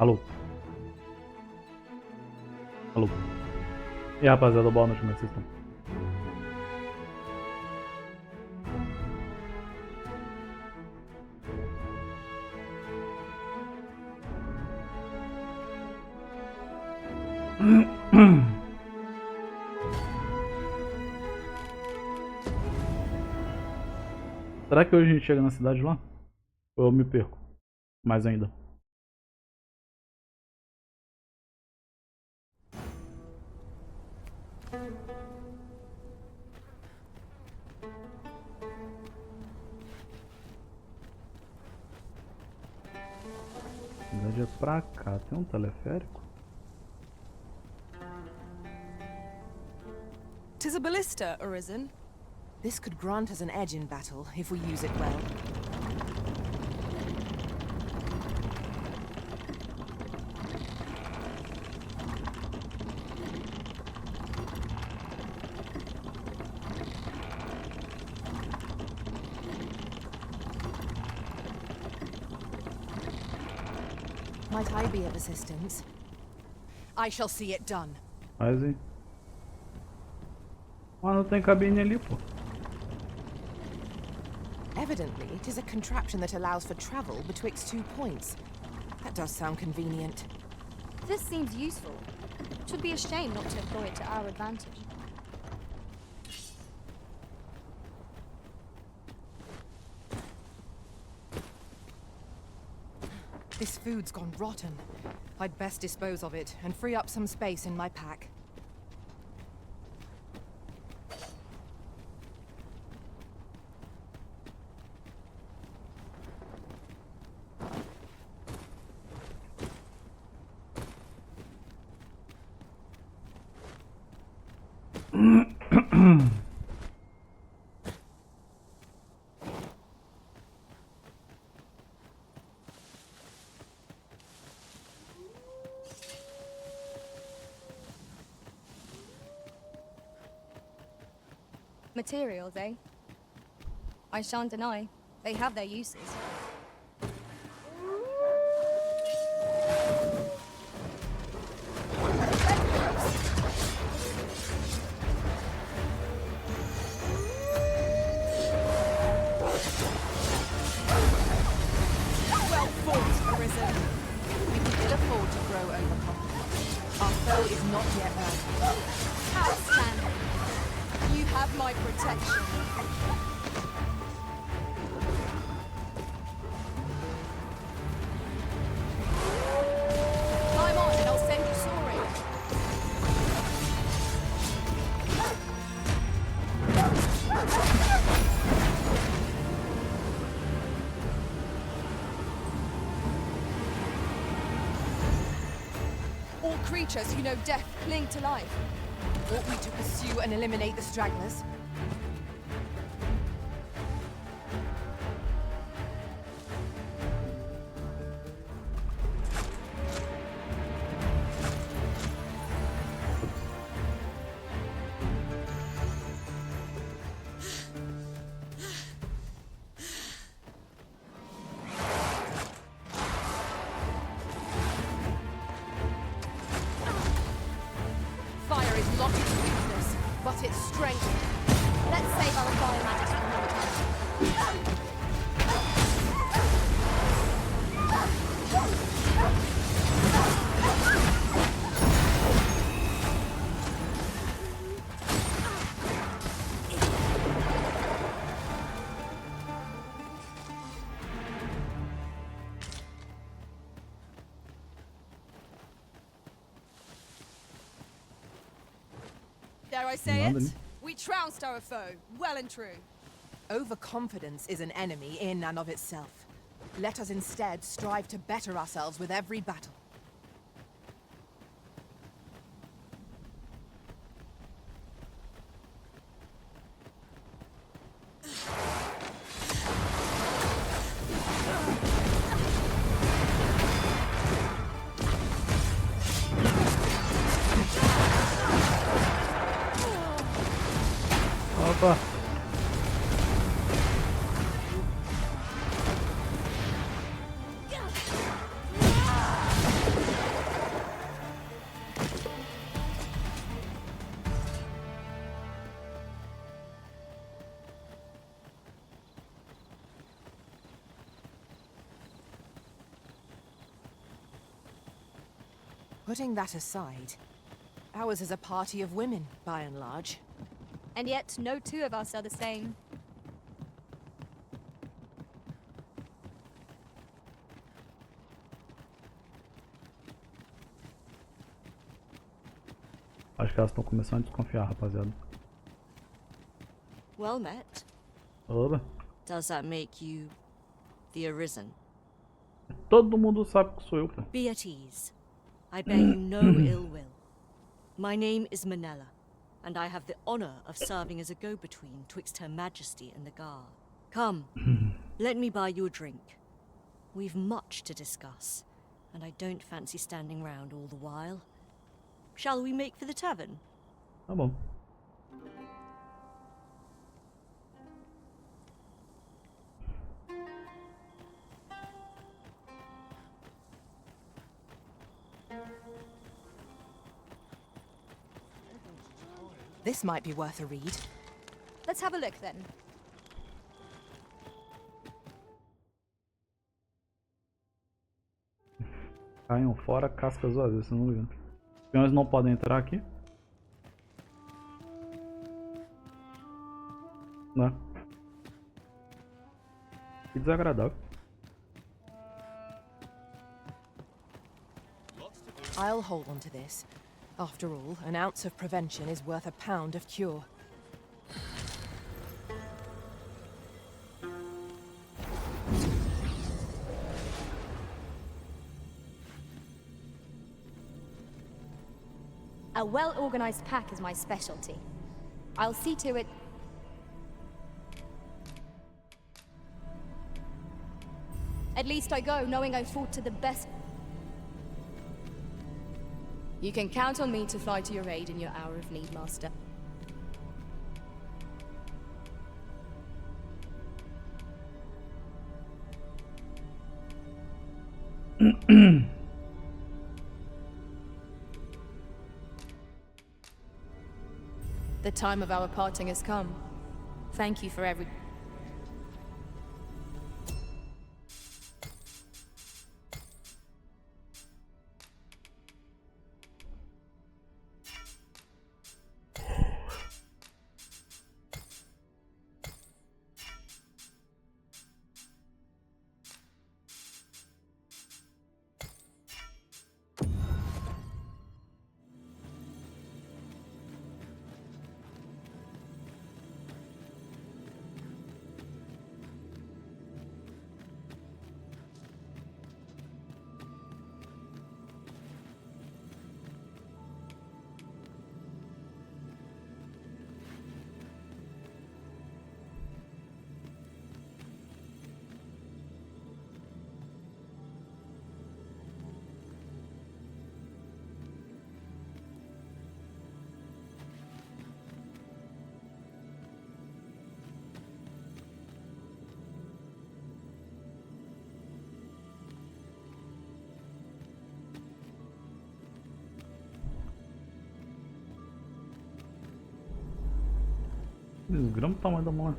Alô? Alô? E aí, rapaziada, boa noite, como é que vocês estão? Será que hoje a gente chega na cidade lá? Ou eu me perco? Mais ainda. A cidade é pra cá. Tem um teleférico? 'Tis a ballista, Arisen. This could grant us an edge in battle if we use it well. Might I be of assistance? I shall see it done. Mas, hein? Ah, não tem cabine ali, pô. Evidently, it is a contraption that allows for travel betwixt 2 points. That does sound convenient. This seems useful. It would be a shame not to employ it to our advantage. This food's gone rotten. I'd best dispose of it and free up some space in my pack. Materials, eh? I shan't deny. They have their uses. Well fought, Arisen. We can ill afford to grow overconfident. Our foe is not yet earned. Outstanding. You have my protection. Climb on and I'll send you soaring. All creatures who know death cling to life. Ought we to pursue and eliminate the stragglers? Fire is not its weakness, but its strength. Let's save our fire magic for another time. Dare I say Nada, it? né? We trounced our foe, well and true. Overconfidence is an enemy in and of itself. Let us instead strive to better ourselves with every battle. Opa! Putting that aside, ours is a party of women, by and large. And yet, no two of us are the same. Acho que elas estão começando a desconfiar, rapaziada. Well met. Oba. Does that make you the Arisen? Todo mundo sabe que sou eu, pô. Be at ease. I bear you no ill will. My name is Manella, and I have the honor of serving as a go-between twixt Her Majesty and the Guard. Come, let me buy you a drink. We've much to discuss, and I don't fancy standing round all the while. Shall we make for the tavern? Tá bom. This might be worth a read. Let's have a look then. Caiam fora cascas vazias, se não me engano. Os peões não podem entrar aqui. Né? Que desagradável. I'll hold on to this. After all, an ounce of prevention is worth a pound of cure. A well-organized pack is my specialty. I'll see to it. At least I go knowing I fought to the best. You can count on me to fly to your aid in your hour of need, Master. The time of our parting has come. Thank you for every... Desgrama o tamanho da mão.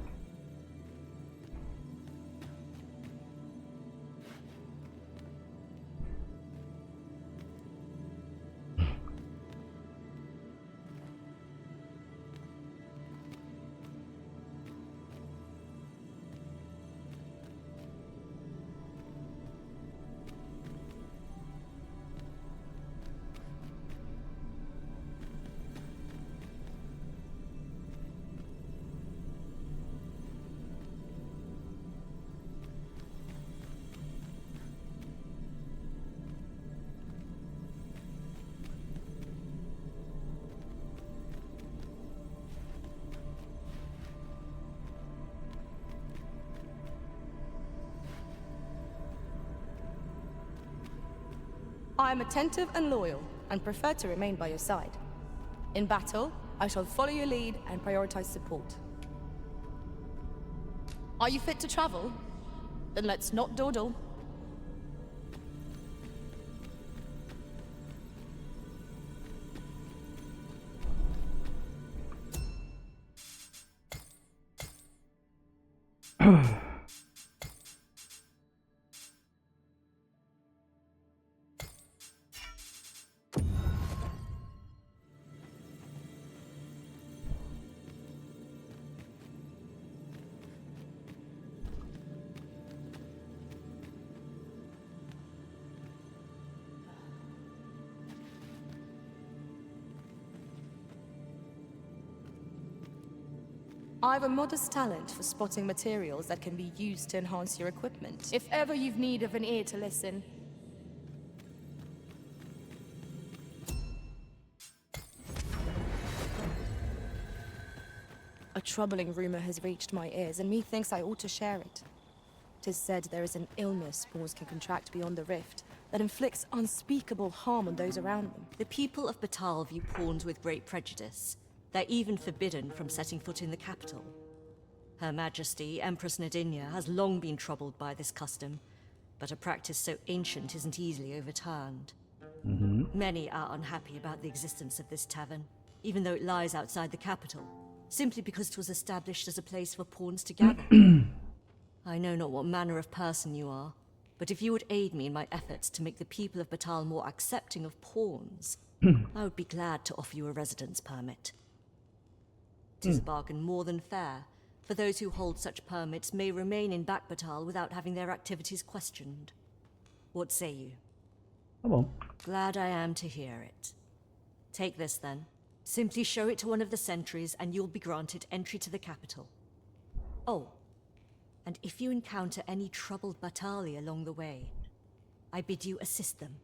I am attentive and loyal, and prefer to remain by your side. In battle, I shall follow your lead and prioritize support. Are you fit to travel? Then let's not dawdle. I've a modest talent for spotting materials that can be used to enhance your equipment. If ever you've need of an ear to listen. A troubling rumor has reached my ears, and methinks I ought to share it. 'Tis said there is an illness pawns can contract beyond the rift that inflicts unspeakable harm on those around them. The people of Batal view pawns with great prejudice. They're even forbidden from setting foot in the capital. Her Majesty, Empress Nadinia, has long been troubled by this custom, but a practice so ancient isn't easily overturned. Many are unhappy about the existence of this tavern, even though it lies outside the capital, simply because it was established as a place for pawns to gather. I know not what manner of person you are, but if you would aid me in my efforts to make the people of Batal more accepting of pawns, I would be glad to offer you a residence permit. 'Tis a bargain more than fair, for those who hold such permits may remain in Back Batal without having their activities questioned. What say you? Tá bom. Glad I am to hear it. Take this then. Simply show it to one of the sentries and you'll be granted entry to the capital. Oh, and if you encounter any troubled Batali along the way, I bid you assist them.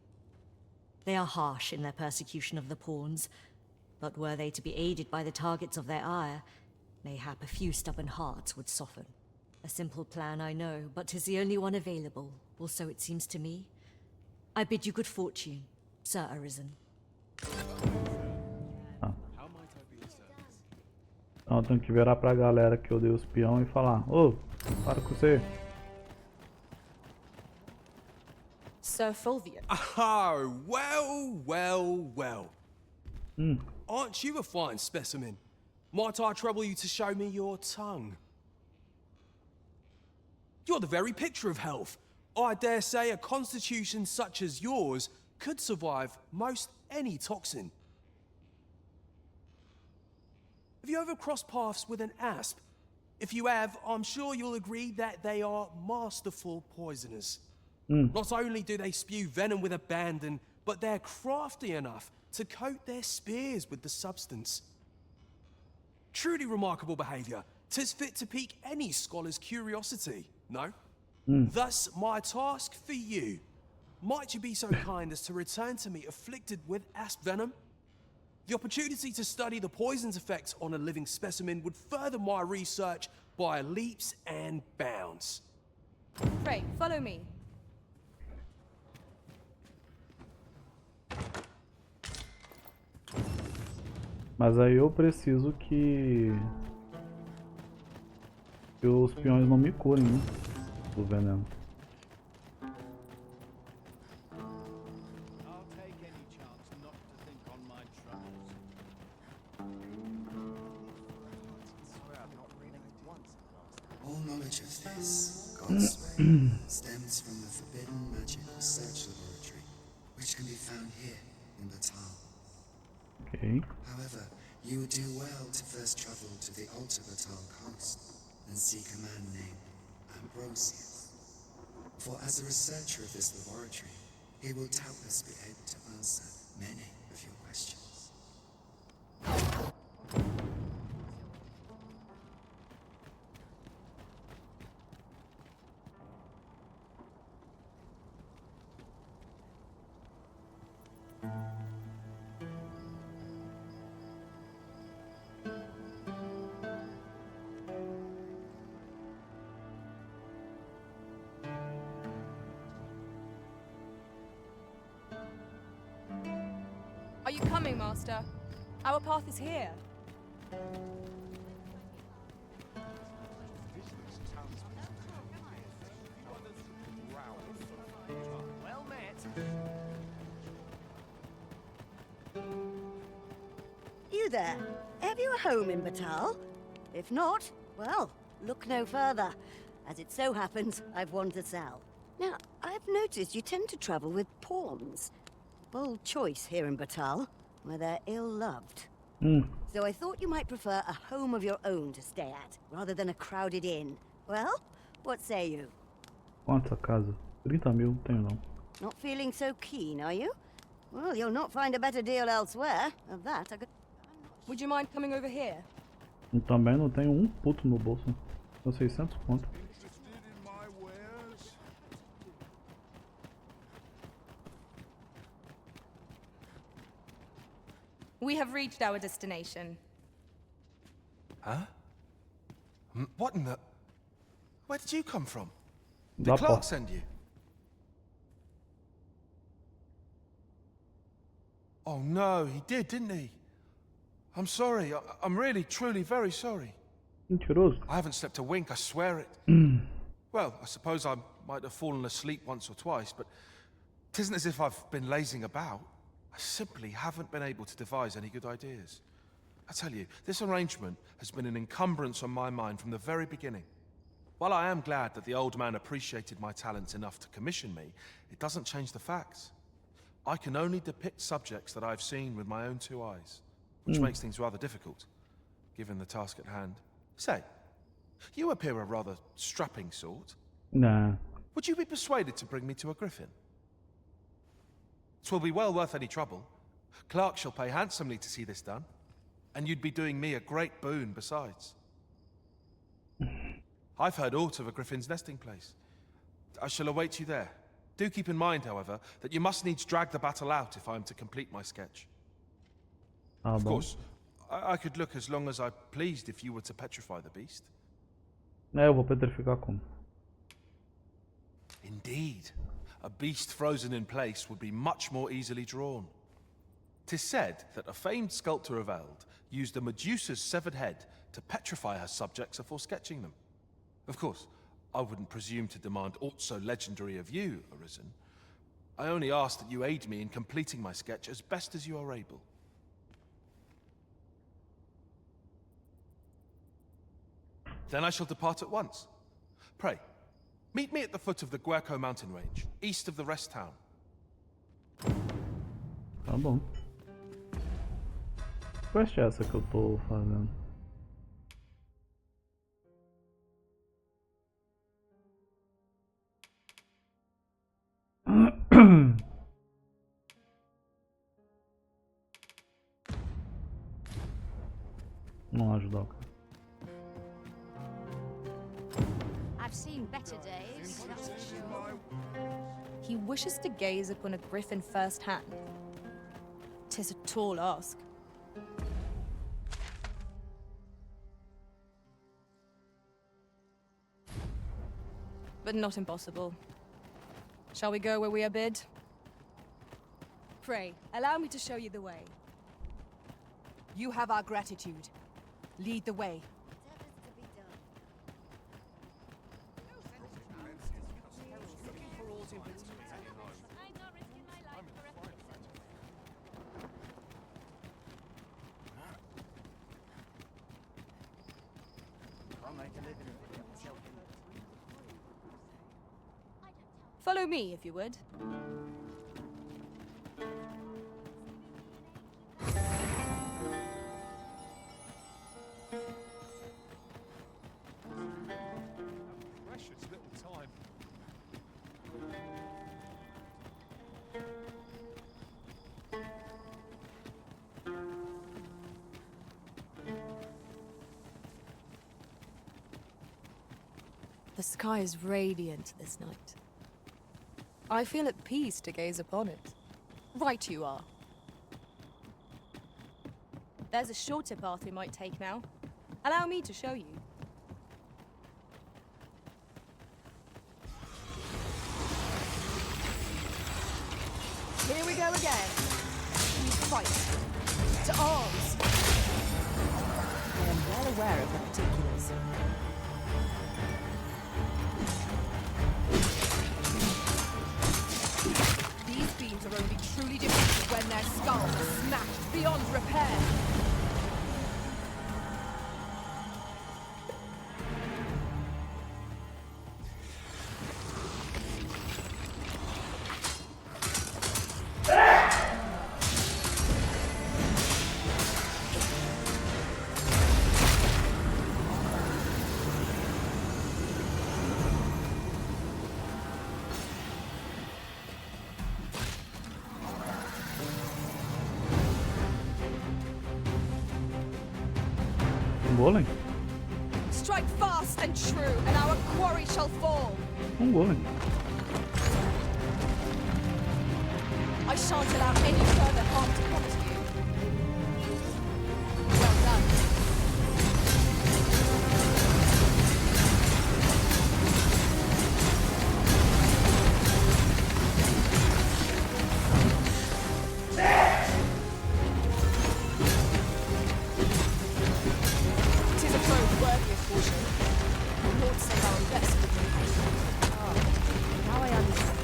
They are harsh in their persecution of the pawns, but were they to be aided by the targets of their ire, mayhap a few stubborn hearts would soften. A simple plan, I know, but 'tis the only one available, or so it seems to me. I bid you good fortune, Sir Arisen. Então eu tenho que virar pra galera que eu dei os peão e falar: Ô, para com você. Sir Fulvio. Oh, well. Aren't you a fine specimen? Might I trouble you to show me your tongue? You're the very picture of health. I dare say a constitution such as yours could survive most any toxin. Have you ever crossed paths with an asp? If you have, I'm sure you'll agree that they are masterful poisoners. Not only do they spew venom with abandon, but they're crafty enough to coat their spears with the substance. Truly remarkable behaviour. 'Tis fit to pique any scholar's curiosity, no? Thus, my task for you. Might you be so kind as to return to me afflicted with asp venom? The opportunity to study the poison's effects on a living specimen would further my research by leaps and bounds. Pray, follow me. Mas aí eu preciso que os peões não me curem, né? Do veneno. All knowledge of this, God's way, stems from the forbidden magic research laboratory, which can be found here in Batal. Ok. However, you would do well to first travel to the Alta Batal coast and seek a man named Ambrosius. For as a researcher of this laboratory, he will doubtless be able to answer many of your questions. Are you coming, Master? Our path is here. Well met. You there? Have you a home in Batal? If not, well, look no further. As it so happens, I've one to sell. Now, I've noticed you tend to travel with pawns. Bold choice here in Batal, where they're ill-loved. So I thought you might prefer a home of your own to stay at, rather than a crowded inn. Well, what say you? Quanto a casa? 30 mil, tenho não. Not feeling so keen, are you? Well, you'll not find a better deal elsewhere. Of that, I could... Would you mind coming over here? E também não tenho um puto no bolso. São 600 conto. We have reached our destination. Huh? What in the... Where did you come from? Did Da Clark porta. send you? Oh no, he did, didn't he? I'm sorry. I'm really, truly very sorry. Mentiroso. I haven't slept a wink, I swear it. Well, I suppose I might have fallen asleep once or twice, but it isn't as if I've been lazing about. I simply haven't been able to devise any good ideas. I tell you, this arrangement has been an encumbrance on my mind from the very beginning. While I am glad that the old man appreciated my talents enough to commission me, it doesn't change the facts. I can only depict subjects that I've seen with my own two eyes, which makes things rather difficult, given the task at hand. Say, you appear a rather strapping sort. Nah. Would you be persuaded to bring me to a griffin? 'Twill be well worth any trouble. Clark shall pay handsomely to see this done, and you'd be doing me a great boon besides. I've heard aught of a griffin's nesting place. I shall await you there. Do keep in mind, however, that you must needs drag the battle out if I am to complete my sketch. Tá Of bom. course, I could look as long as I pleased if you were to petrify the beast. É, eu vou petrificar como? Indeed, a beast frozen in place would be much more easily drawn. 'Tis said that a famed sculptor of Eld used a Medusa's severed head to petrify her subjects before sketching them. Of course, I wouldn't presume to demand aught so legendary of you, Arisen. I only ask that you aid me in completing my sketch as best as you are able. Then I shall depart at once. Pray, meet me at the foot of the Guerco mountain range, east of the rest town. Tá bom. Que quest é essa que eu tô fazendo? Não ajudar o cara. I've seen better days, that's for sure. He wishes to gaze upon a griffin firsthand. 'Tis a tall ask. But not impossible. Shall we go where we are bid? Pray, allow me to show you the way. You have our gratitude. Lead the way. Follow me, if you would. Precious little time. The sky is radiant this night. I feel at peace to gaze upon it. Right you are. There's a shorter path we might take now. Allow me to show you. Here we go again. We fight. To arms. I am well aware of the particulars. These beams are only truly defeated when their skulls are smashed beyond repair. golem? Strike fast and true, and our quarry shall fall. Golem. I shan't allow any further harm to come to you. Well done. Tis a foe worthy of caution. The Lord save our best with me. Ah, now I understand.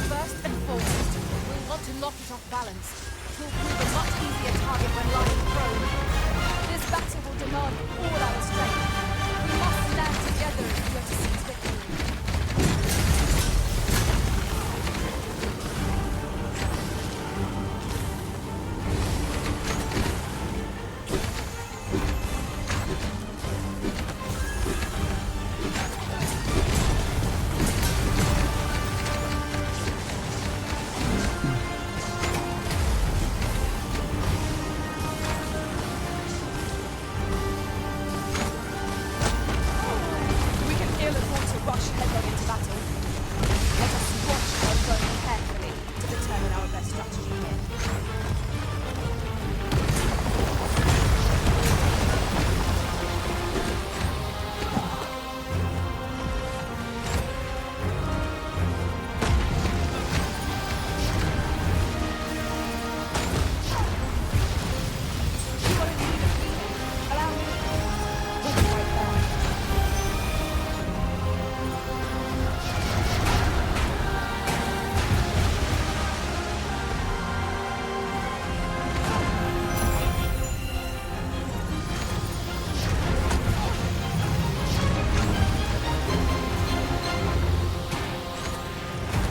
First and foremost, we'll want to knock it off balance. It will prove a much easier target when lying prone. This battle will demand all our strength. We must stand together if we are to seize victory. We can ill afford to rush headlong into battle. Let us watch our foe carefully to determine our best strategy here. You are in need of healing. Allow me. We'll be right there.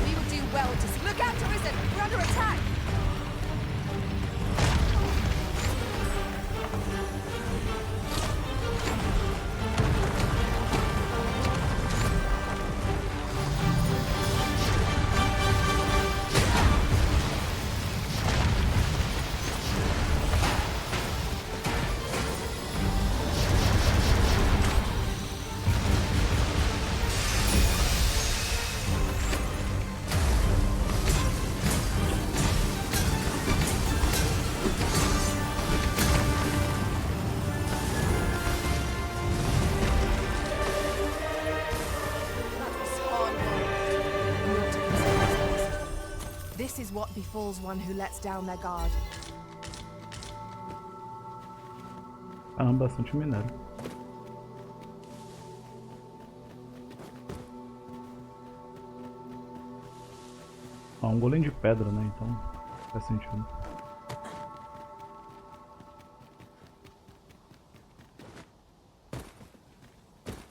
We will do well to look out, Arisen! We're under attack! That was hard work. Not to consider these things. This is what befalls one who lets down their guard. Caramba, bastante minério. Ah, golem de pedra, né? Então faz sentido.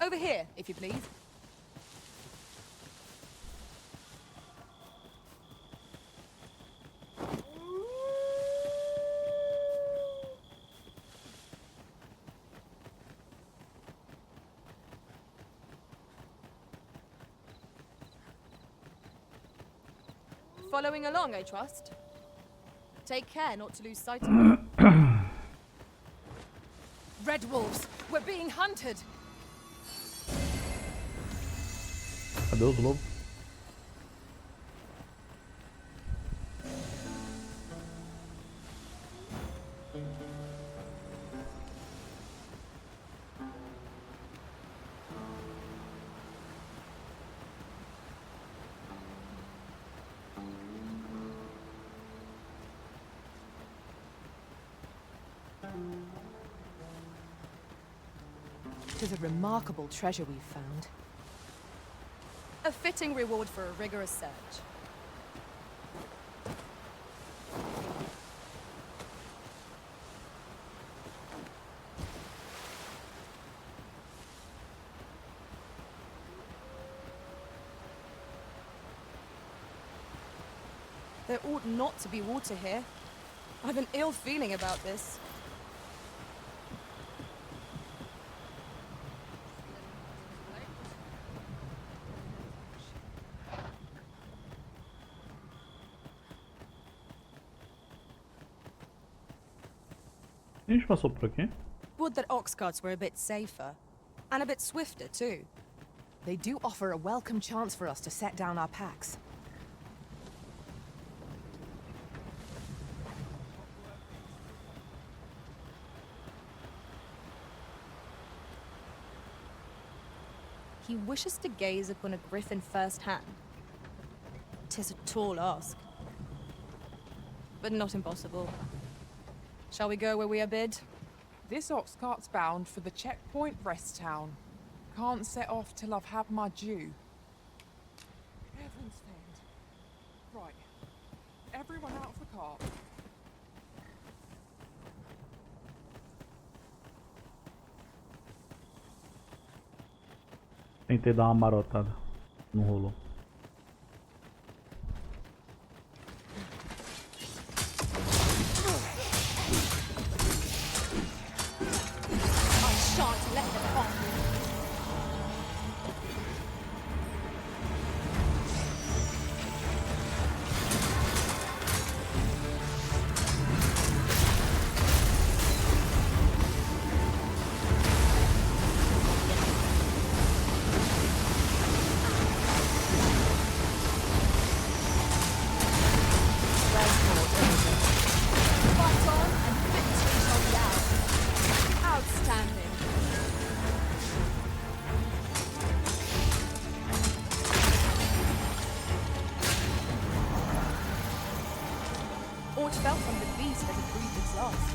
Over here, if you please. Following along, I trust. Take care not to lose sight of them. Red wolves, we're being hunted. Cadê os lobos? It is a remarkable treasure we've found. A fitting reward for a rigorous search. There ought not to be water here. I've an ill feeling about this. A gente passou por aqui? Would that ox carts were a bit safer. And a bit swifter, too. They do offer a welcome chance for us to set down our packs. He wishes to gaze upon a griffin firsthand. 'Tis a tall ask. But not impossible. Shall we go where we are bid? This ox cart's bound for the checkpoint rest town. Can't set off till I've had my due. Heaven's fend. Right. Everyone out of the cart. Tentei dar uma marotada. Não rolou. I shan't let them off. Fight on and victory shall be ours. Outstanding. Aught fell from the beast as it breathed its last.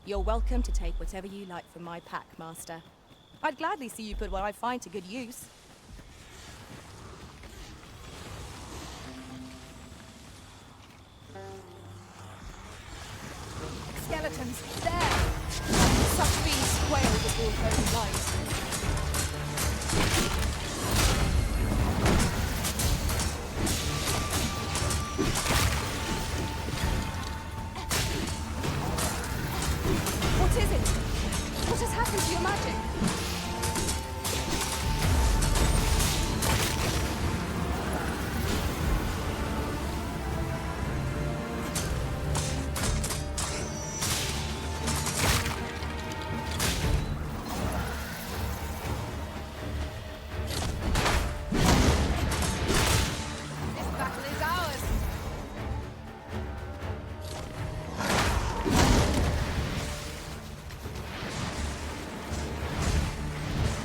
You're welcome to take whatever you like from my pack, Master. I'd gladly see you put what I find to good use. Skeletons, there! Such beasts wail before holy light. What is it? What has happened to your magic? This battle is ours.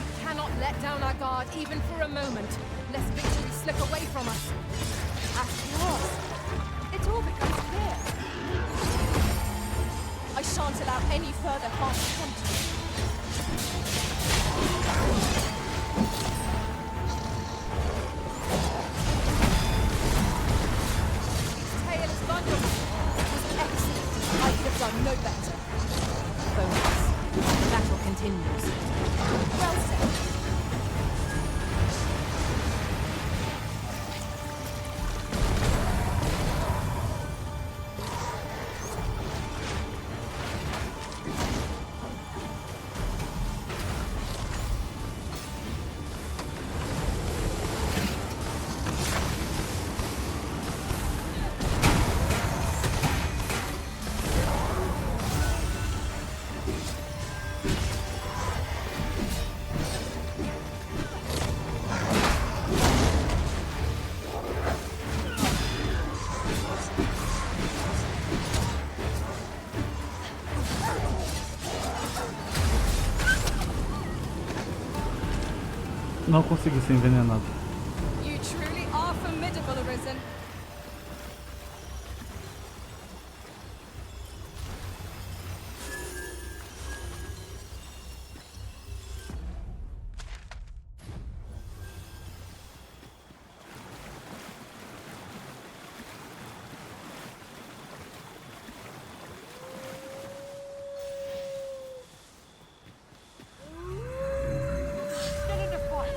We cannot let down our guard even for a moment, lest victory slip away from us. At last, it all becomes clear. I shan't allow any further harm to come to you. His tale is vulnerable. It was excellent. I could have done no better. Bonus. The battle continues. Well said. Não consegui ser envenenado. You truly are formidable, Arisen. Get in the fight.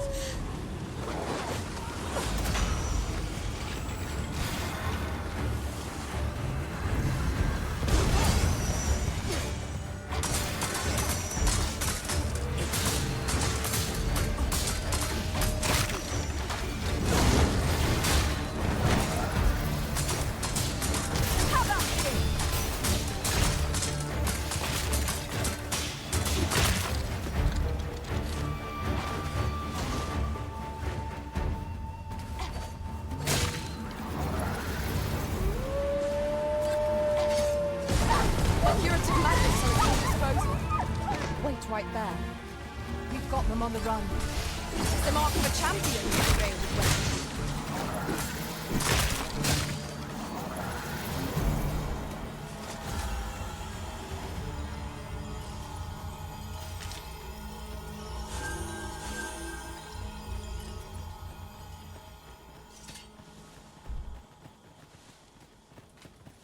How about you? Curative magics are at your disposal. Wait right there. We've got them on the run. It's the mark of a champion who trail with weapons.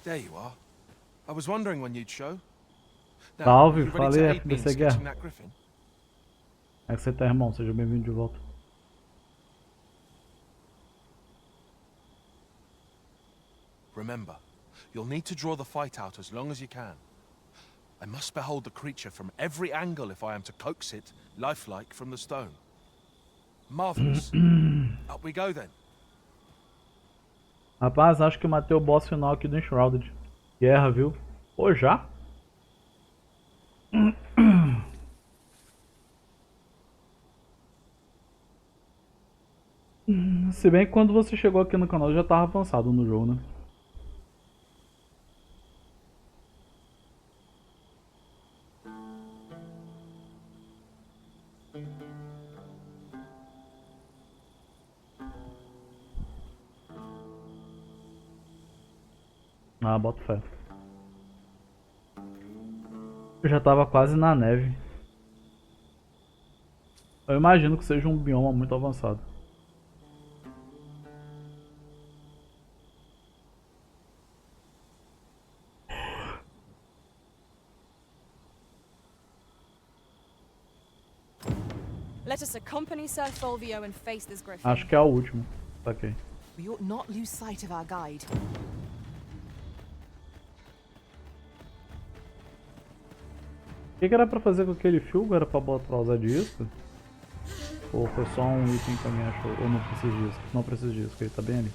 There you are. I was wondering when you'd show. Now, Salve, you ready to falei aid me in FBC sketching Guerra. that griffin? Como é que você tá, irmão? Seja bem-vindo de volta. Remember, you'll need to draw the fight out as long as you can. I must behold the creature from every angle if I am to coax it, lifelike, from the stone. Marvelous. Up we go then. Rapaz, acho que eu matei o boss final aqui do Enshrouded. Guerra, viu? Pô, já? Se bem que quando você chegou aqui no canal já tava avançado no jogo, né? Ah, boto fé. Eu já tava quase na neve. Eu imagino que seja um bioma muito avançado. Let us accompany Sir Fulvio and face this griffin. Acho que é o último. Ok. We ought not lose sight of our guide. O que era pra fazer com aquele fio? Era pra usar disso? Ou foi só um item que alguém achou? Ou não preciso disso? Não preciso disso, porque ele tá bem ali.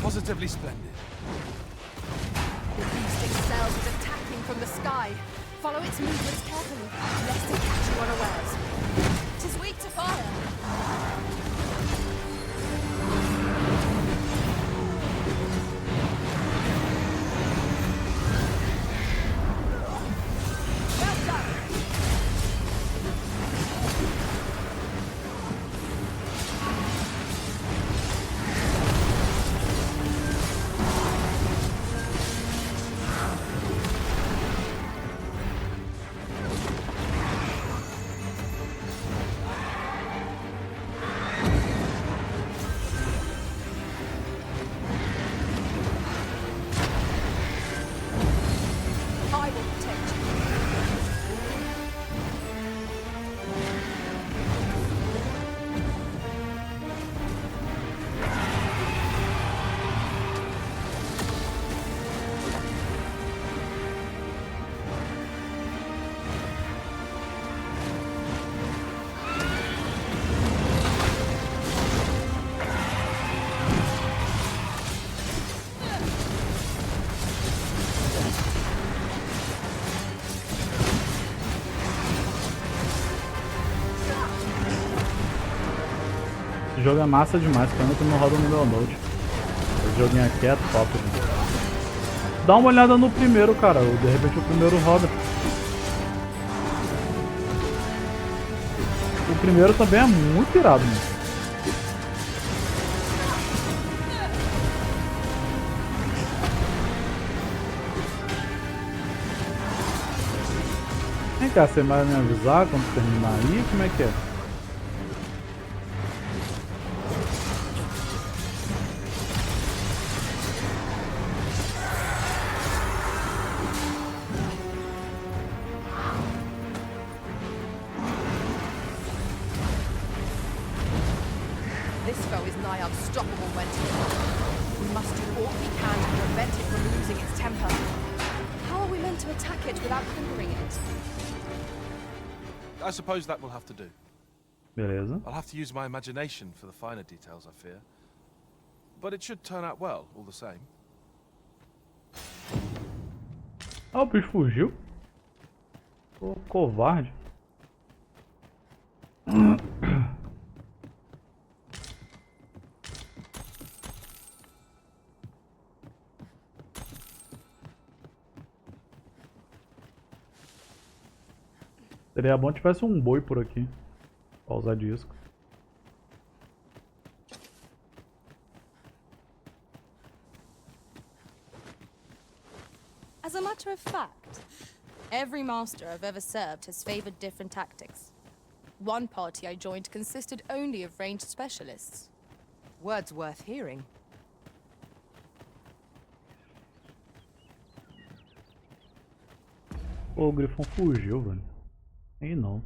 Positively splendid. The beast excels at attacking from the sky. Follow its movements carefully, lest it catch you unawares. 'Tis weak to fire. I will protect you. Esse jogo é massa demais, pena que não roda no meu note. Esse joguinho aqui é top. Dá uma olhada no primeiro, cara. De repente o primeiro roda. O primeiro também é muito irado, mano. Vem cá, você vai me avisar quando terminar aí? Como é que é? This foe is nigh unstoppable when we must do all we can to prevent it from losing its temper. How are we meant to attack it without hindering it? I suppose that will have to do. Beleza. I'll have to use my imagination for the finer details, I fear. But it should turn out well, all the same. Ah, o bicho fugiu? Ô, covarde. Seria bom se tivesse um boi por aqui pra usar disco. As a matter of fact, every master I've ever served has favored different tactics. One party I joined consisted only of ranged specialists. Words worth hearing. Pô, o grifão fugiu, velho. Aí não.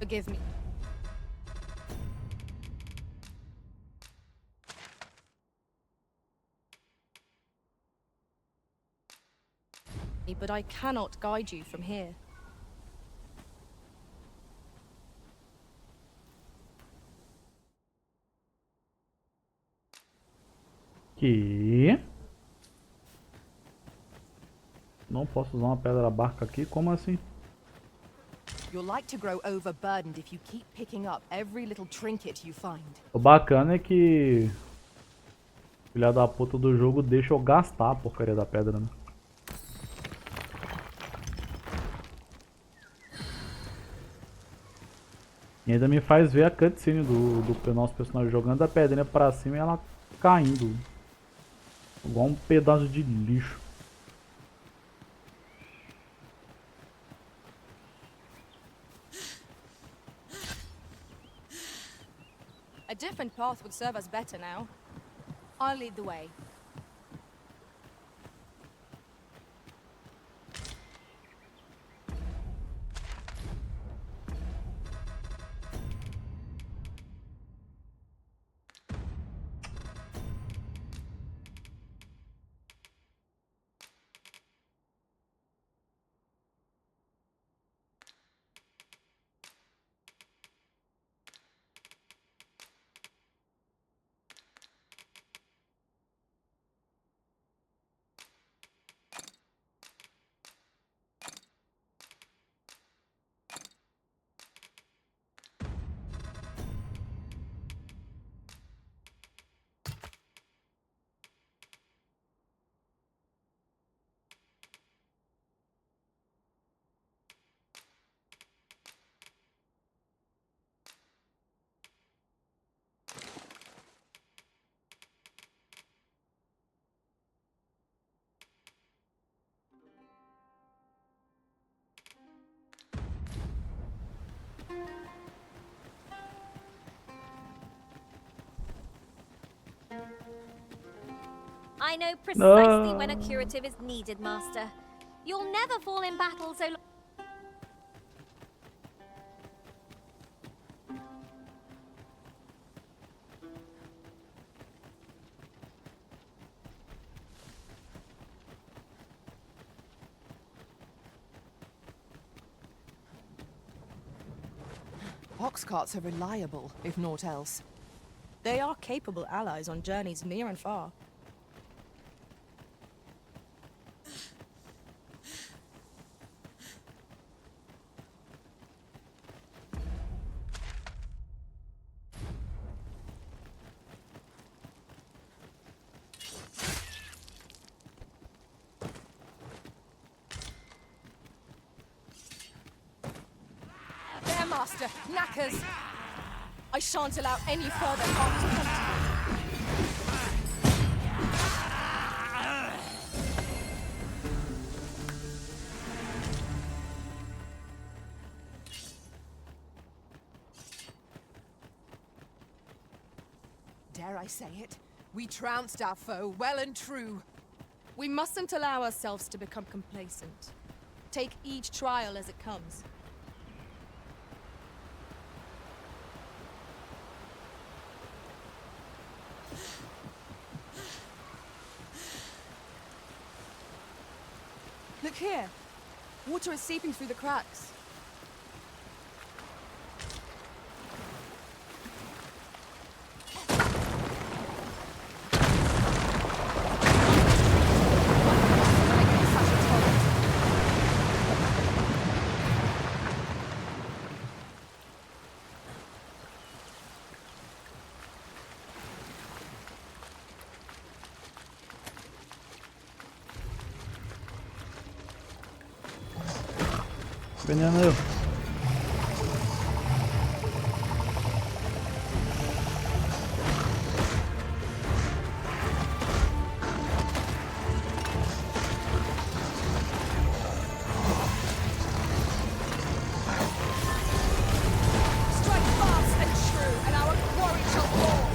Forgive me. But I cannot guide you from here. Que? Não posso usar uma pedra barca aqui? Como assim? You're like to grow overburdened if you keep picking up every little trinket you find. O bacana é que... Filha da puta do jogo deixa eu gastar a porcaria da pedra, né? E ainda me faz ver a cutscene do nosso personagem jogando a pedrinha pra cima e ela caindo. Igual um pedaço de lixo. A different path would serve us better now. I'll lead the way. I know precisely when a curative is needed, Master. You'll never fall in battle so long. Box carts are reliable, if naught else. They are capable allies on journeys near and far. There, Master! Knackers! I shan't allow any further harm to come to you. Dare I say it? We trounced our foe well and true. We mustn't allow ourselves to become complacent. Take each trial as it comes. Look here. Water is seeping through the cracks. Veneno eu. Strike fast and true, and our quarry shall fall.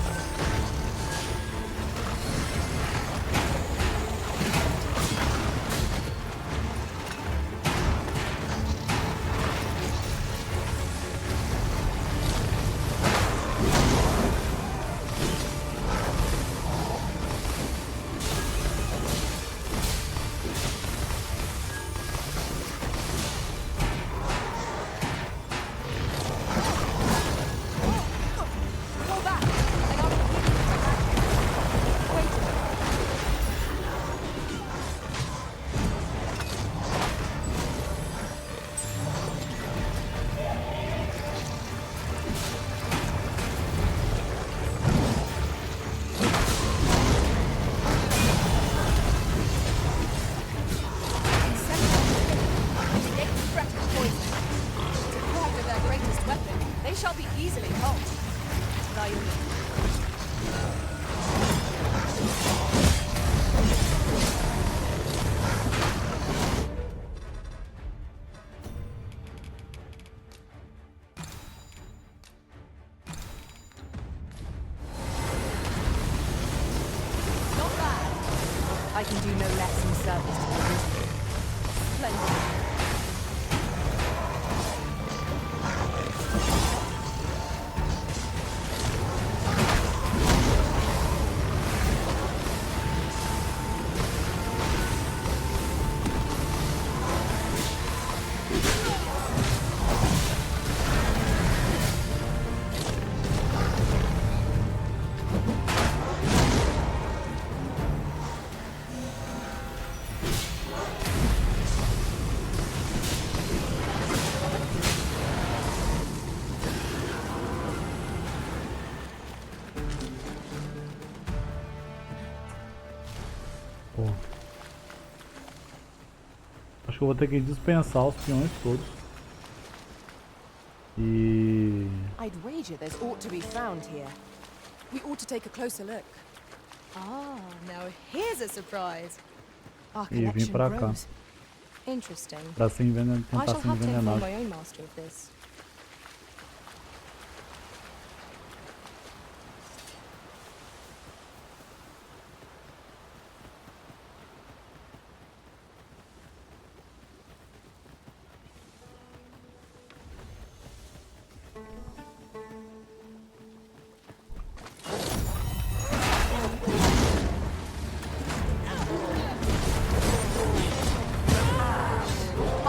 shall be easily caught. Thy Not bad. I can do no less in service to the Risen. Splendid. Pô. Acho que eu vou ter que dispensar os peões todos. E... I'd wager there's aught to be found here. We ought to take a closer look. Ah, now here's a surprise. Our E vim collection pra cá. grows. Interesting. Pra se envenenar, I tentar shall se have to inform envenenar. my own master of this.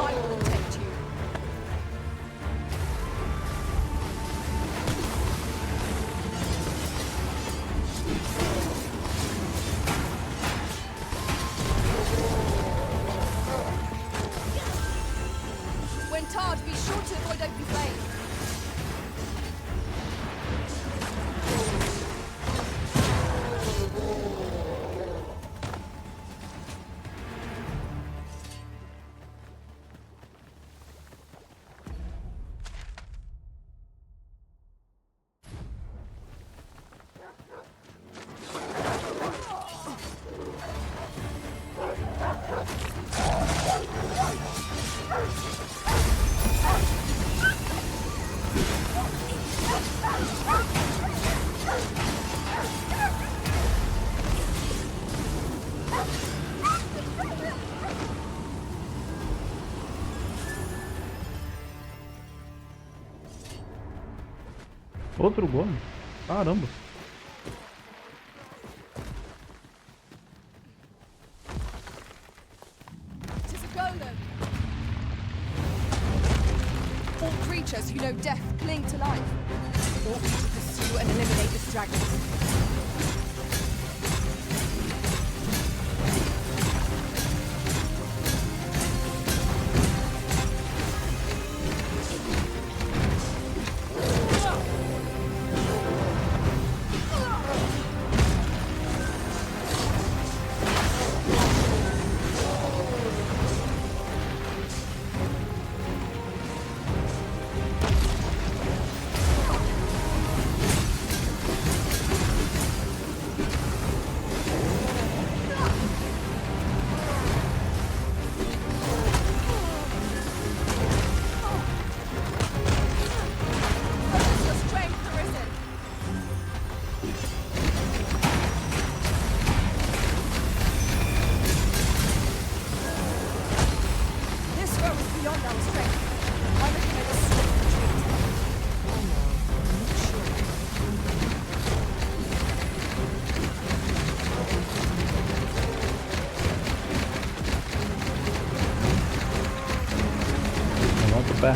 I will protect you. When tarred, be sure to avoid open flame. Outro golem? Caramba. Tis a golem. All creatures who know death cling to life. Ought we to pursue and eliminate this dragon? Focus your strength, Arisen. This foe is beyond our strength. I recommend a swift retreat. Oh no, I'm not sure. Vamos pro pé.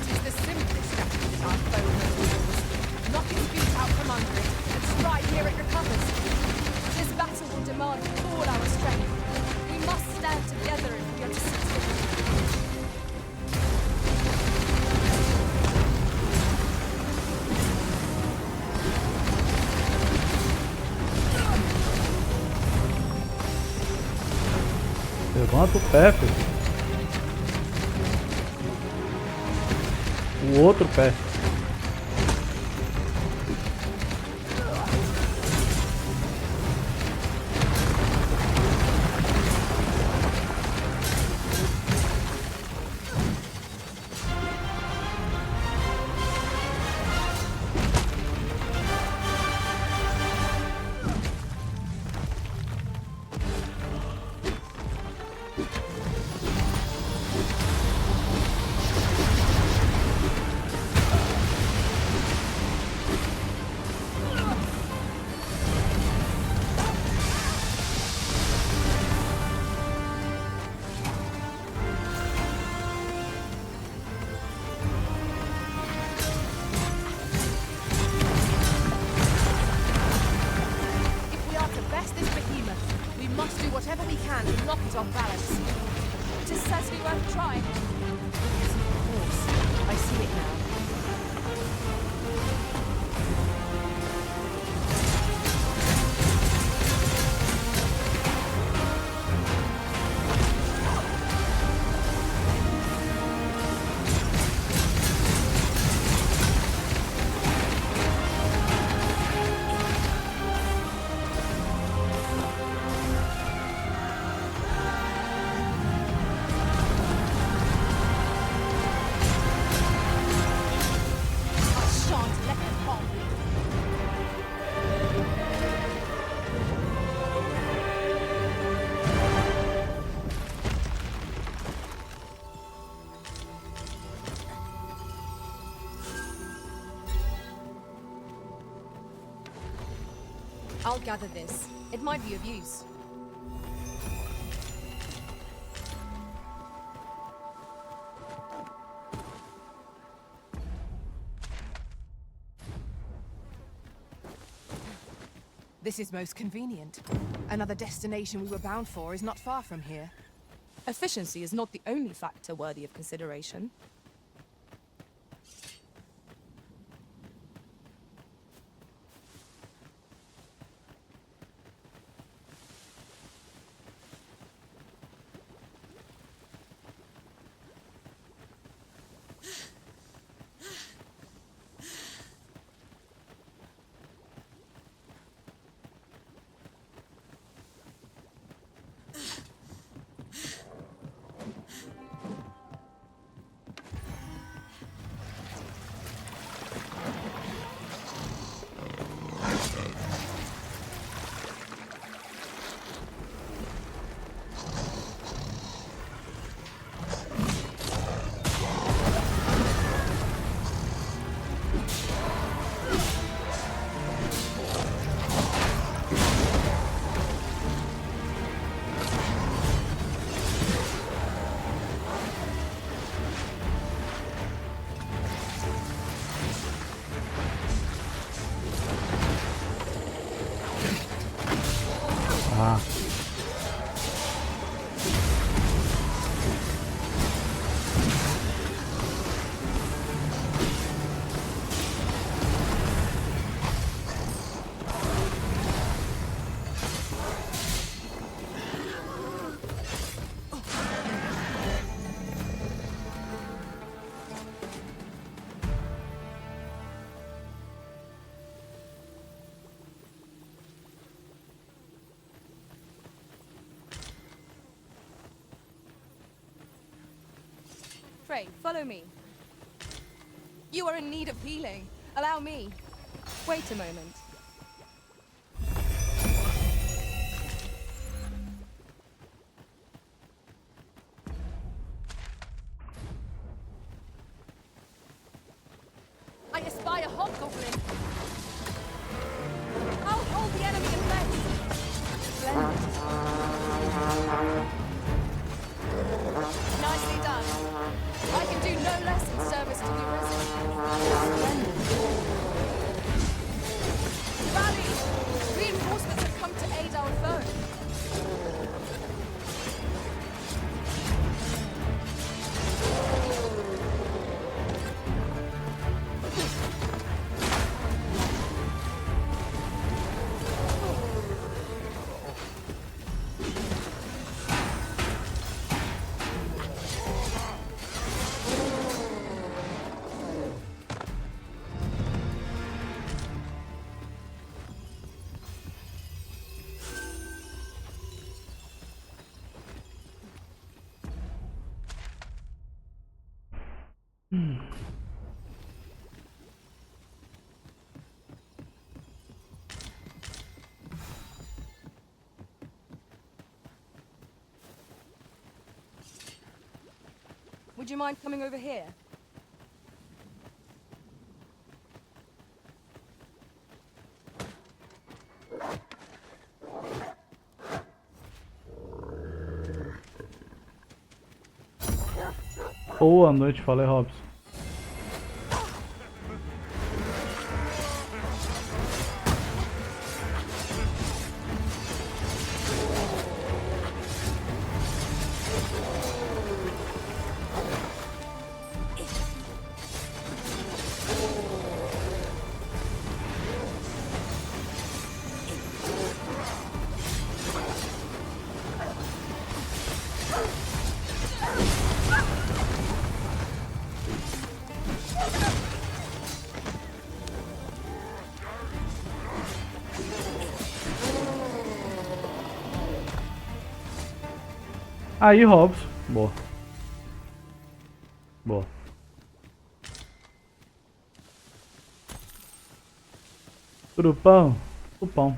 Tis the simplest strategy our foe knows yours. Knock his feet out from under it, and strike here it recovers. This battle will demand all our strength. We must stand together if we are to succeed. Levanta o pé, filho. O outro pé. If we are to best this behemoth, we must do whatever we can to knock it off balance. It is certainly worth trying. Yes, of course. I see it now. I shan't let them harm me. I'll gather this. It might be of use. This is most convenient. Another destination we were bound for is not far from here. Efficiency is not the only factor worthy of consideration. Ah. Frey, follow me. You are in need of healing. Allow me. Wait a moment. I espy a hobgoblin. I'll hold the enemy in place. Splendid. Nicely done. I can do no less in service to be risen. Rally! Reinforcements have come to aid our foe. Would you mind coming over here? Boa noite, falei, Robson. Aí, Robson. Boa. Boa. Trupão. Trupão.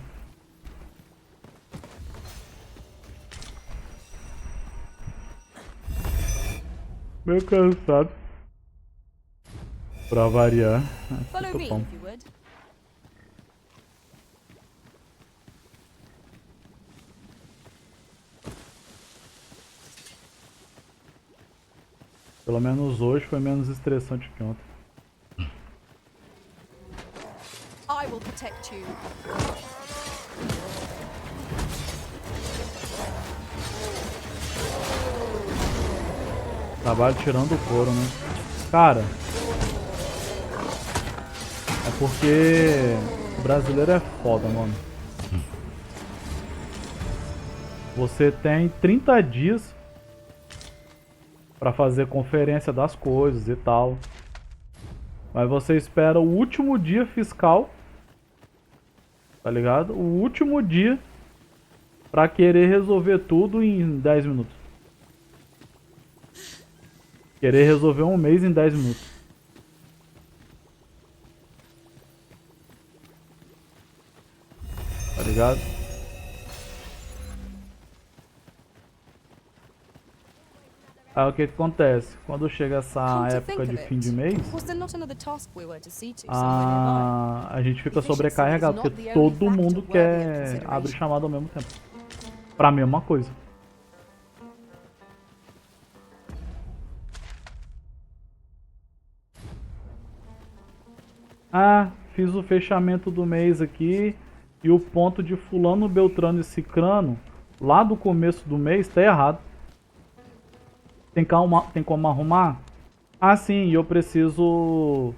Meio cansado. Pra variar. Follow me, Trupão. if you would. Pelo menos hoje foi menos estressante que ontem. I will protect you. Trabalho tirando o couro, né? Cara, é porque o brasileiro é foda, mano. Você tem 30 dias pra fazer conferência das coisas e tal. Mas você espera o último dia fiscal, tá ligado? O último dia pra querer resolver tudo em 10 minutos. Querer resolver um mês em 10 minutos. Tá ligado? Aí o que acontece? Quando chega essa Come to época think de of fim de it, mês, was there not another task we were to see to somewhere nearby? a gente fica sobrecarregado, porque todo mundo quer abrir chamada ao mesmo tempo. Pra mesma coisa. Ah, fiz o fechamento do mês aqui e o ponto de fulano, beltrano e cicrano lá do começo do mês tá errado. Tem como arrumar? Ah, sim, eu preciso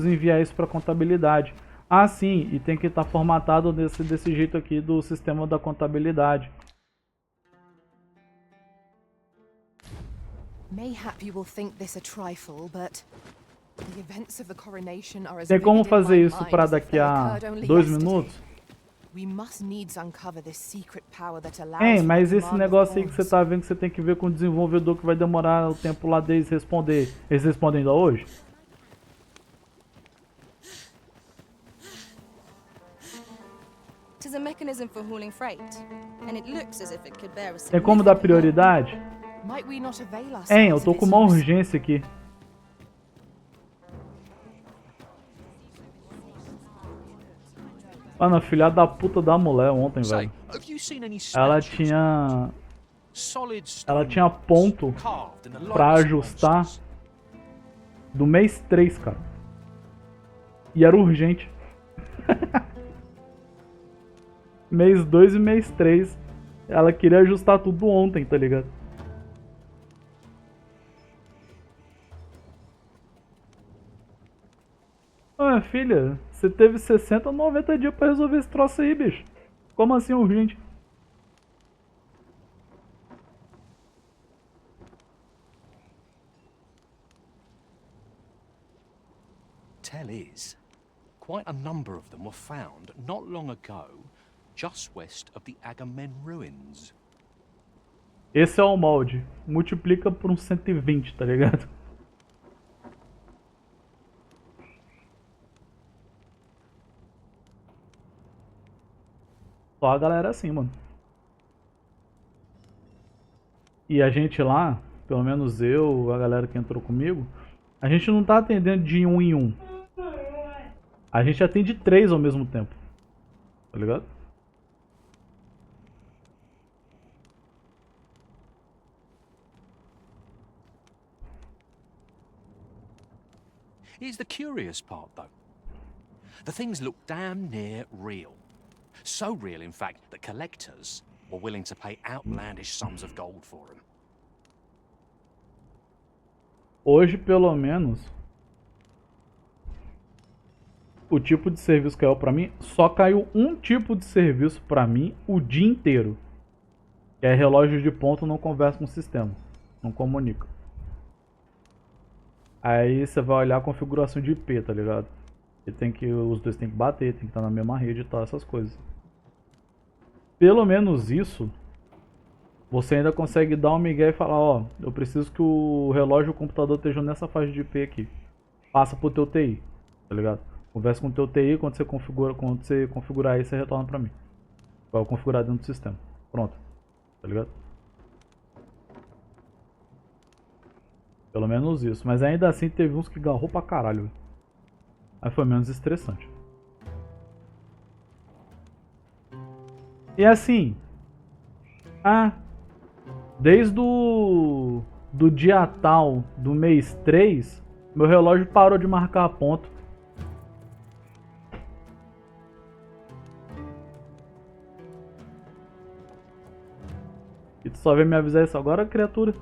enviar isso para contabilidade. Ah, sim, e tem que estar formatado desse jeito aqui do sistema da contabilidade. Mayhap you will think this a trifle, but the events of the coronation are as Tem como vivid in fazer my isso mind para as if daqui they a occurred only 2 yesterday. minutos? We must needs uncover this secret power that allows Hein, for mas the esse command of negócio aí que você pawns. tá vendo que você tem que ver com o desenvolvedor que vai demorar o tempo lá deles responder. Eles respondem ainda hoje? It is a mechanism for hauling freight, and it looks as if it could bear a Tem como dar significant load. prioridade? Might we not avail Hein, eu ourselves tô of com its uma use? urgência aqui. Mano, a filha da puta da mulher ontem, velho. Ela tinha ponto pra ajustar do mês 3, cara. E era urgente. Mês 2 e mês 3. Ela queria ajustar tudo ontem, tá ligado? Ah, filha, você teve 60 ou 90 dias pra resolver esse troço aí, bicho. Como assim urgente? Tell is, quite a number of them were found not long ago, just west of the Agamemnon ruins. Esse é o molde. Multiplica por uns 120, tá ligado? Só a galera assim, mano. E a gente lá, pelo menos eu, a galera que entrou comigo, a gente não tá atendendo de um em um. A gente atende 3 ao mesmo tempo. Tá ligado? Here's the curious part, though. The things look damn near real. So real, in fact, that collectors were willing to pay outlandish sums of gold for them. Hoje, pelo menos, o tipo de serviço que caiu pra mim, só caiu um tipo de serviço pra mim o dia inteiro. Que é relógio de ponto, não conversa com o sistema. Não comunica. Aí você vai olhar a configuração de IP, tá ligado? E os dois tem que bater, tem que estar na mesma rede e tal, essas coisas. Pelo menos isso, você ainda consegue dar um migué e falar, ó, eu preciso que o relógio e o computador estejam nessa faixa de IP aqui. Passa pro teu TI, tá ligado? Conversa com o teu TI, quando você configurar aí, você retorna pra mim. Vai configurar dentro do sistema. Pronto, tá ligado? Pelo menos isso. Mas ainda assim teve uns que garrou pra caralho. Aí foi menos estressante. E assim... desde do dia tal do mês 3, meu relógio parou de marcar ponto. E tu só veio me avisar isso agora, criatura?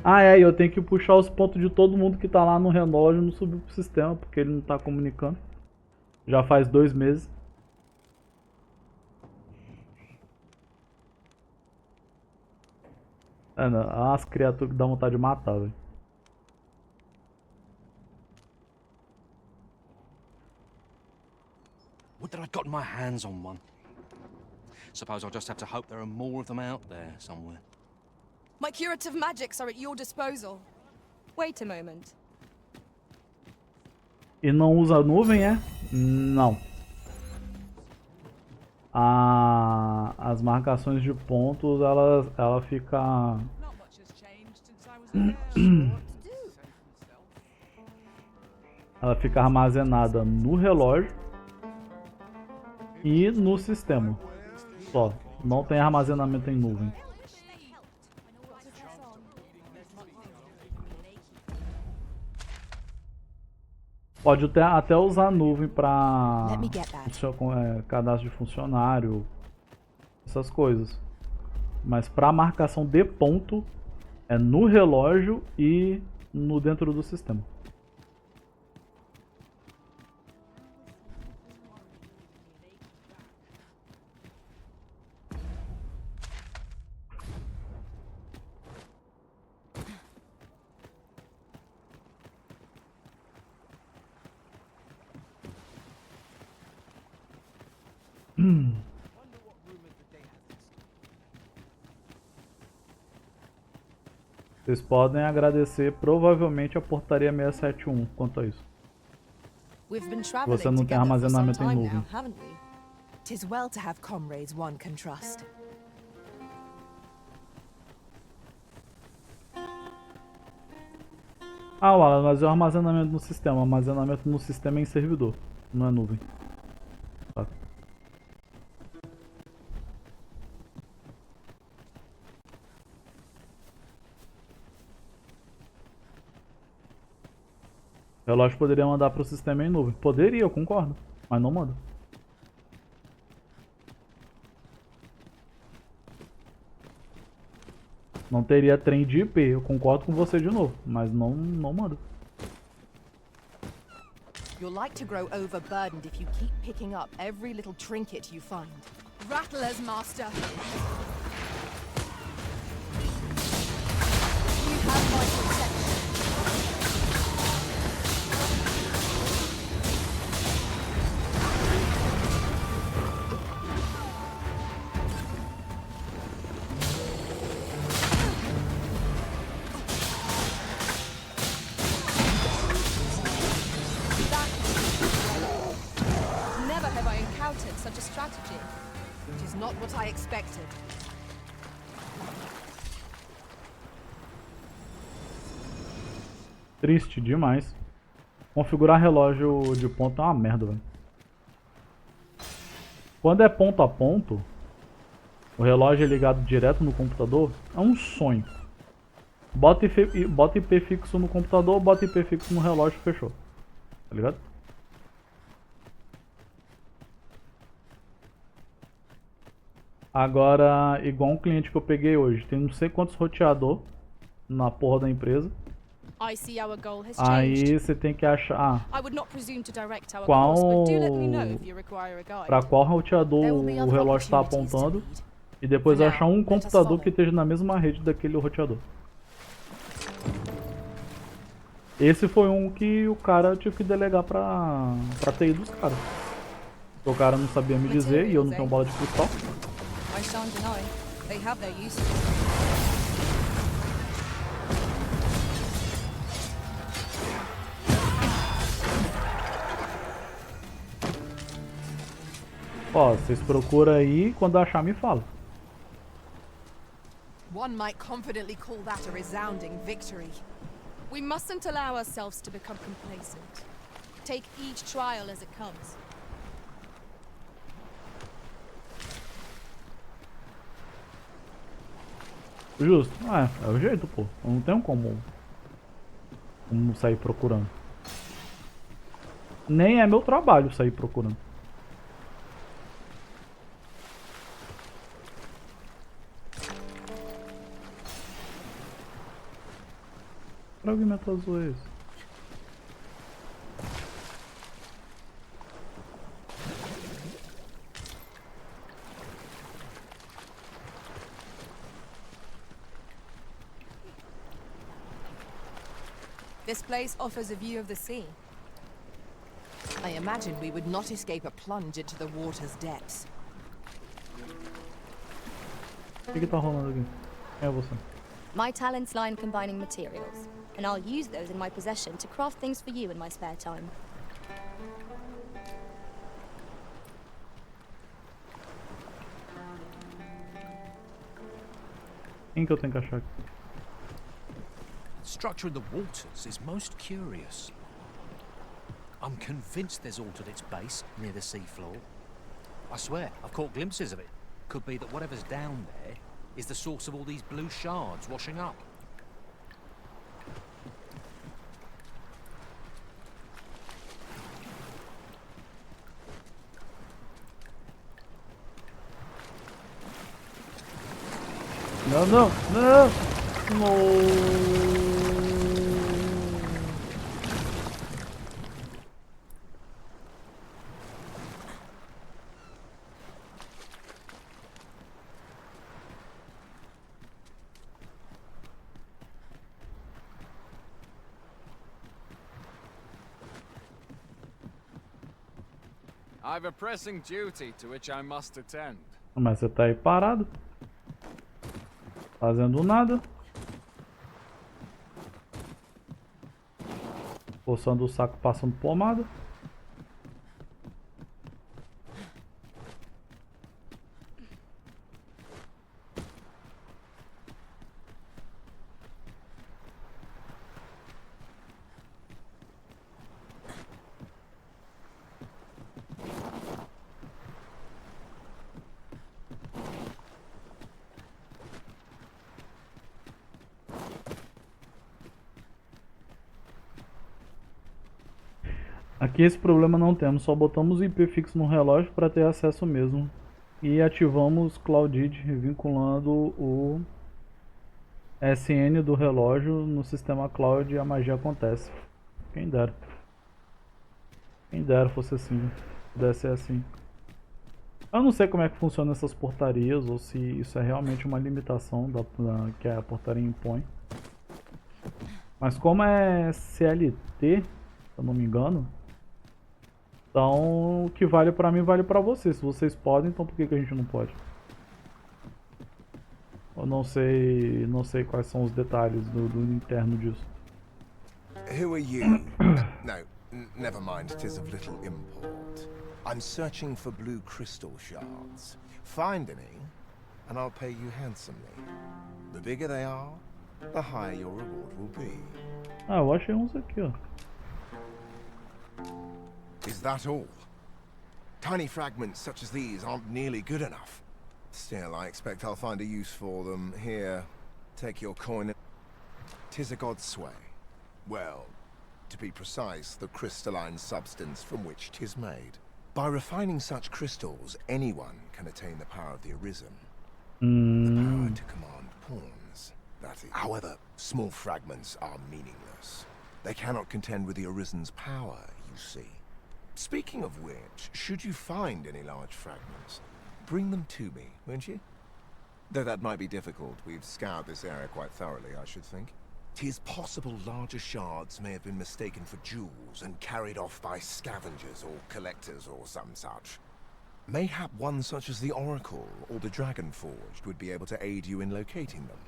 E eu tenho que puxar os pontos de todo mundo que tá lá no relógio e não subir pro sistema, porque ele não tá comunicando. Já faz 2 meses. As criaturas que dá vontade de matar, velho. Would that I'd gotten my hands on one. Suppose I'll just have to hope there are more of them out there somewhere. My curative magics are at your disposal. Wait a moment. E não usa nuvem, é? Não. As marcações de pontos, ela fica... ela fica armazenada no relógio e no sistema. Só. Não tem armazenamento em nuvem. Pode até usar a nuvem para cadastro de funcionário, essas coisas. Mas para marcação de ponto é no relógio e no dentro do sistema. Vocês podem agradecer provavelmente a portaria 671 quanto a isso. Você não tem armazenamento em nuvem. Tis well to have comrades one can trust. Alan, mas é o armazenamento no sistema. O armazenamento no sistema é em servidor, não é nuvem. Tá. O relógio poderia mandar para o sistema em nuvem. Poderia, eu concordo. Mas não manda. Não teria trem de IP. Eu concordo com você de novo. Mas não manda. You're like to grow overburdened if you keep picking up every little trinket you find. Rattlers, Master. You have my protection. ship, which is not what I expected. Triste demais. Configurar relógio de ponto é uma merda, velho. Quando é ponto a ponto, o relógio é ligado direto no computador, é um sonho. Bota IP fixo no computador, bota IP fixo no relógio, fechou. Tá ligado? Agora, igual um cliente que eu peguei hoje, tem não sei quantos roteador na porra da empresa. I see our goal has Aí changed. você tem que achar I would not presume to direct our qual, course, but do let me know if you require a guide. pra qual roteador There will be o other relógio está opportunities to apontando. lead. E depois For achar now, um let us computador follow. que esteja na mesma rede daquele roteador. Esse foi um que o cara tive que delegar pra TI dos caras. O cara não sabia me dizer e eu não tenho bola de cristal. I shan't deny, they have their uses. Ó, vocês procuram aí, quando achar me fala. One might confidently call that a resounding victory. We mustn't allow ourselves to become complacent. Take each trial as it comes. Justo. É o jeito, pô. Eu não tenho como sair procurando. Nem é meu trabalho sair procurando. Que fragmento azul é esse? This place offers a view of the sea. I imagine we would not escape a plunge into the water's depths. O que tá rolando aqui? Quem é você? My talents lie in combining materials, and I'll use those in my possession to craft things for you in my spare time. Quem que eu tenho que achar aqui? The structure in the waters is most curious. I'm convinced there's aught at its base, near the seafloor. I swear, I've caught glimpses of it. Could be that whatever's down there is the source of all these blue shards washing up. Não, não, não! No. I've a pressing duty to which I must attend. Mas você tá aí parado, fazendo nada, coçando o saco, passando pomada. Aqui esse problema não temos, só botamos o IP fixo no relógio para ter acesso mesmo. E ativamos CloudID vinculando o SN do relógio no sistema cloud e a magia acontece. Quem dera. Quem dera fosse assim, pudesse ser assim. Eu não sei como é que funciona essas portarias ou se isso é realmente uma limitação que a portaria impõe. Mas como é CLT, se eu não me engano, então o que vale pra mim vale pra vocês. Se vocês podem, então por que a gente não pode? Eu não sei quais são os detalhes do interno disso. Who are you? No, never mind, it is of little import. I'm searching for blue crystal shards. Find any, and I'll pay you handsomely. The bigger they are, the higher your reward will be. Ah, eu achei uns aqui, ó. Is that all? Tiny fragments such as these aren't nearly good enough. Still, I expect I'll find a use for them. Here, take your coin. 'Tis a god's sway. Well, to be precise, the crystalline substance from which 'tis made. By refining such crystals, anyone can attain the power of the Arisen. The power to command pawns. That is. However, small fragments are meaningless. They cannot contend with the Arisen's power, you see. Speaking of which, should you find any large fragments, bring them to me, won't you? Though that might be difficult. We've scoured this area quite thoroughly, I should think. 'Tis possible larger shards may have been mistaken for jewels and carried off by scavengers or collectors or some such. Mayhap one such as the Oracle or the Dragon Forged would be able to aid you in locating them.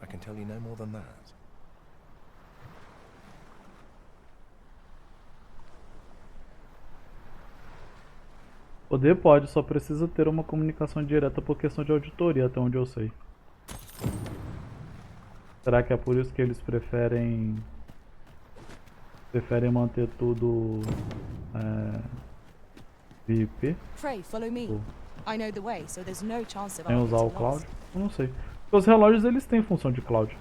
I can tell you no more than that. Poder pode, só precisa ter uma comunicação direta por questão de auditoria, até onde eu sei. Será que é por isso que eles preferem manter tudo VIP? Pray, follow me. I know the way, so there's no chance of Sem usar o cloud? Eu não sei. Porque os relógios eles têm função de cloud.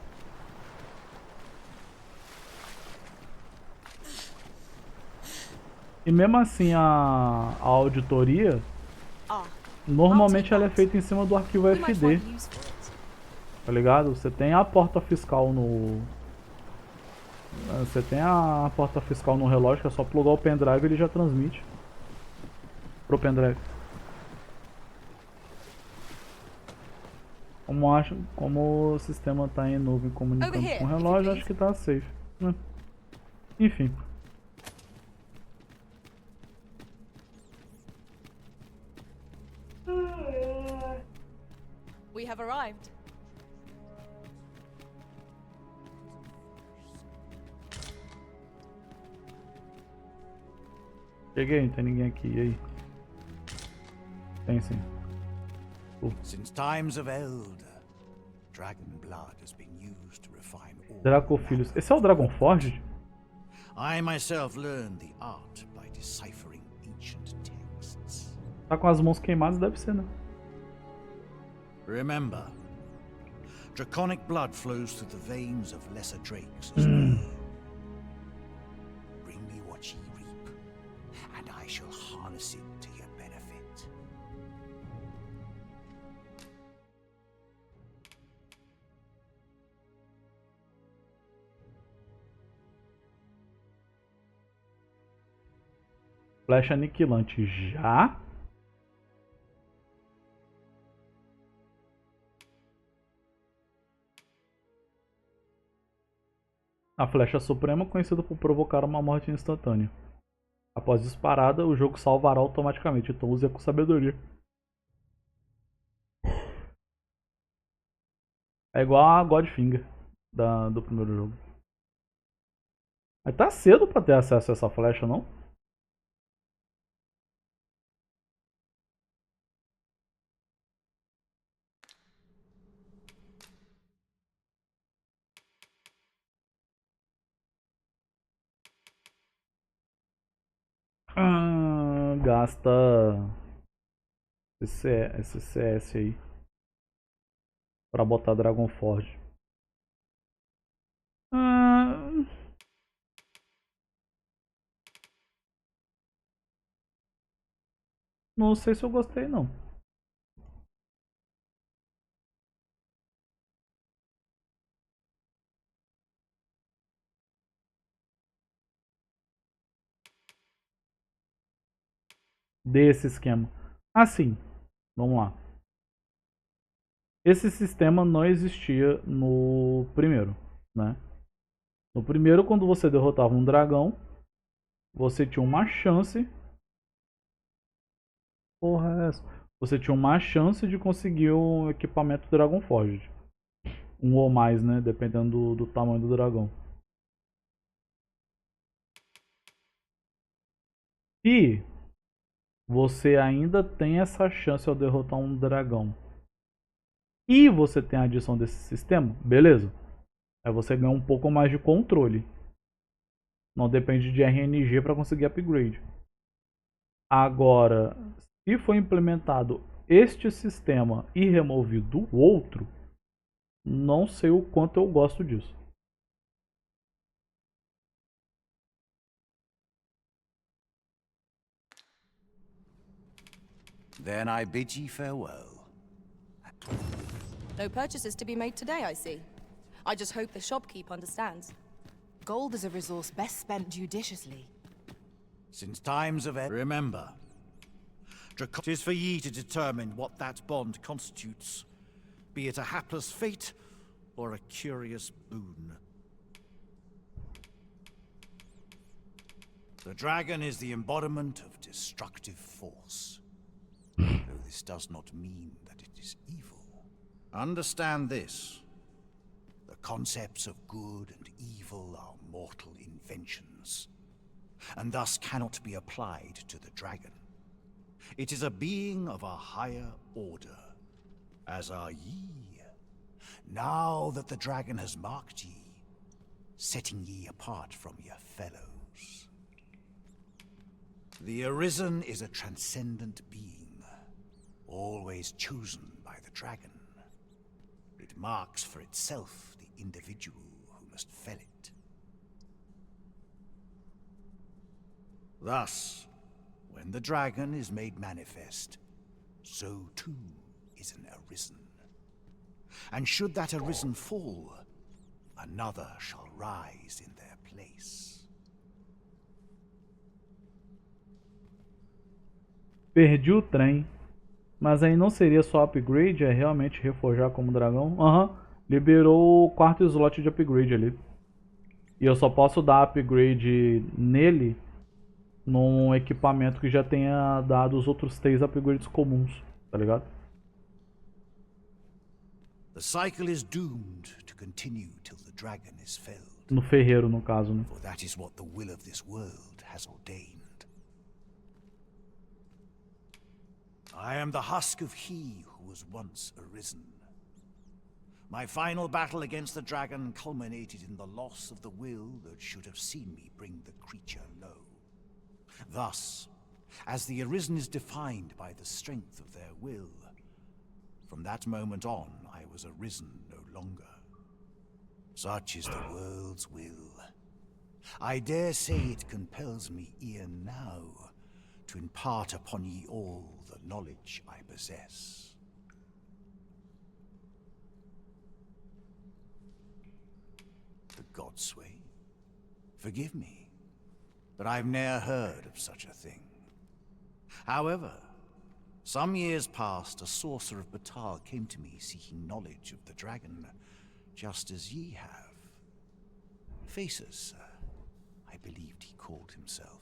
E mesmo assim a auditoria normalmente ela é feita em cima do arquivo FD. Tá ligado? Você tem a porta fiscal no... Você tem a porta fiscal no relógio, que é só plugar o pendrive e ele já transmite pro pendrive. Como o sistema tá em nuvem comunicando com o relógio, acho que tá safe, né? Enfim. We have arrived. Cheguei, não tem ninguém aqui, e aí? Tem sim. Since times of Eld, dragon blood has been used to refine all. Draco Filhos. Esse é o Dragon Forge? I myself learned the art by deciphering ancient texts. Tá com as mãos queimadas, deve ser, né? Remember, draconic blood flows through the veins of lesser drakes as well. Bring me what ye reap, and I shall harness it to your benefit. Flecha aniquilante já? A flecha suprema, conhecida por provocar uma morte instantânea. Após disparada, o jogo salvará automaticamente, então use com sabedoria. É igual a Godfinger do primeiro jogo. Mas tá cedo pra ter acesso a essa flecha, não? Gasta esse CS aí pra botar Dragon Forge. Não sei se eu gostei, não. Desse esquema. Assim, vamos lá. Esse sistema não existia no primeiro, né? No primeiro, quando você derrotava um dragão, você tinha uma chance. Porra, é essa? Você tinha uma chance de conseguir o equipamento Dragon Forged. Um ou mais, né? Dependendo do tamanho do dragão. E você ainda tem essa chance ao derrotar um dragão. E você tem a adição desse sistema, beleza. Aí você ganha um pouco mais de controle. Não depende de RNG para conseguir upgrade. Agora, se for implementado este sistema e removido o outro, não sei o quanto eu gosto disso. Then I bid ye farewell. No purchases to be made today, I see. I just hope the shopkeep understands. Gold is a resource best spent judiciously. Since times of remember, it is for ye to determine what that bond constitutes, be it a hapless fate or a curious boon. The dragon is the embodiment of destructive force, though this does not mean that it is evil. Understand this. The concepts of good and evil are mortal inventions, and thus cannot be applied to the dragon. It is a being of a higher order, as are ye. Now that the dragon has marked ye, setting ye apart from your fellows. The Arisen is a transcendent being, always chosen by the dragon. It marks for itself the individual who must fell it. Thus, when the dragon is made manifest, so too is an Arisen. And should that Arisen fall, another shall rise in their place. Perdi o trem. Mas aí não seria só upgrade, é realmente reforjar como dragão? Aham, liberou o quarto slot de upgrade ali. E eu só posso dar upgrade nele num equipamento que já tenha dado os outros 3 upgrades comuns, tá ligado? The cycle is doomed to continue till the dragon is felled. No ferreiro, no caso, né? For that is what the will of this world has ordained. I am the husk of he who was once Arisen. My final battle against the dragon culminated in the loss of the will that should have seen me bring the creature low. Thus, as the Arisen is defined by the strength of their will, from that moment on I was Arisen no longer. Such is the world's will. I dare say it compels me e'en now to impart upon ye all the knowledge I possess. The Godsway? Forgive me, but I've ne'er heard of such a thing. However, some years past, a sorcerer of Batal came to me seeking knowledge of the dragon, just as ye have. Faces, I believed he called himself.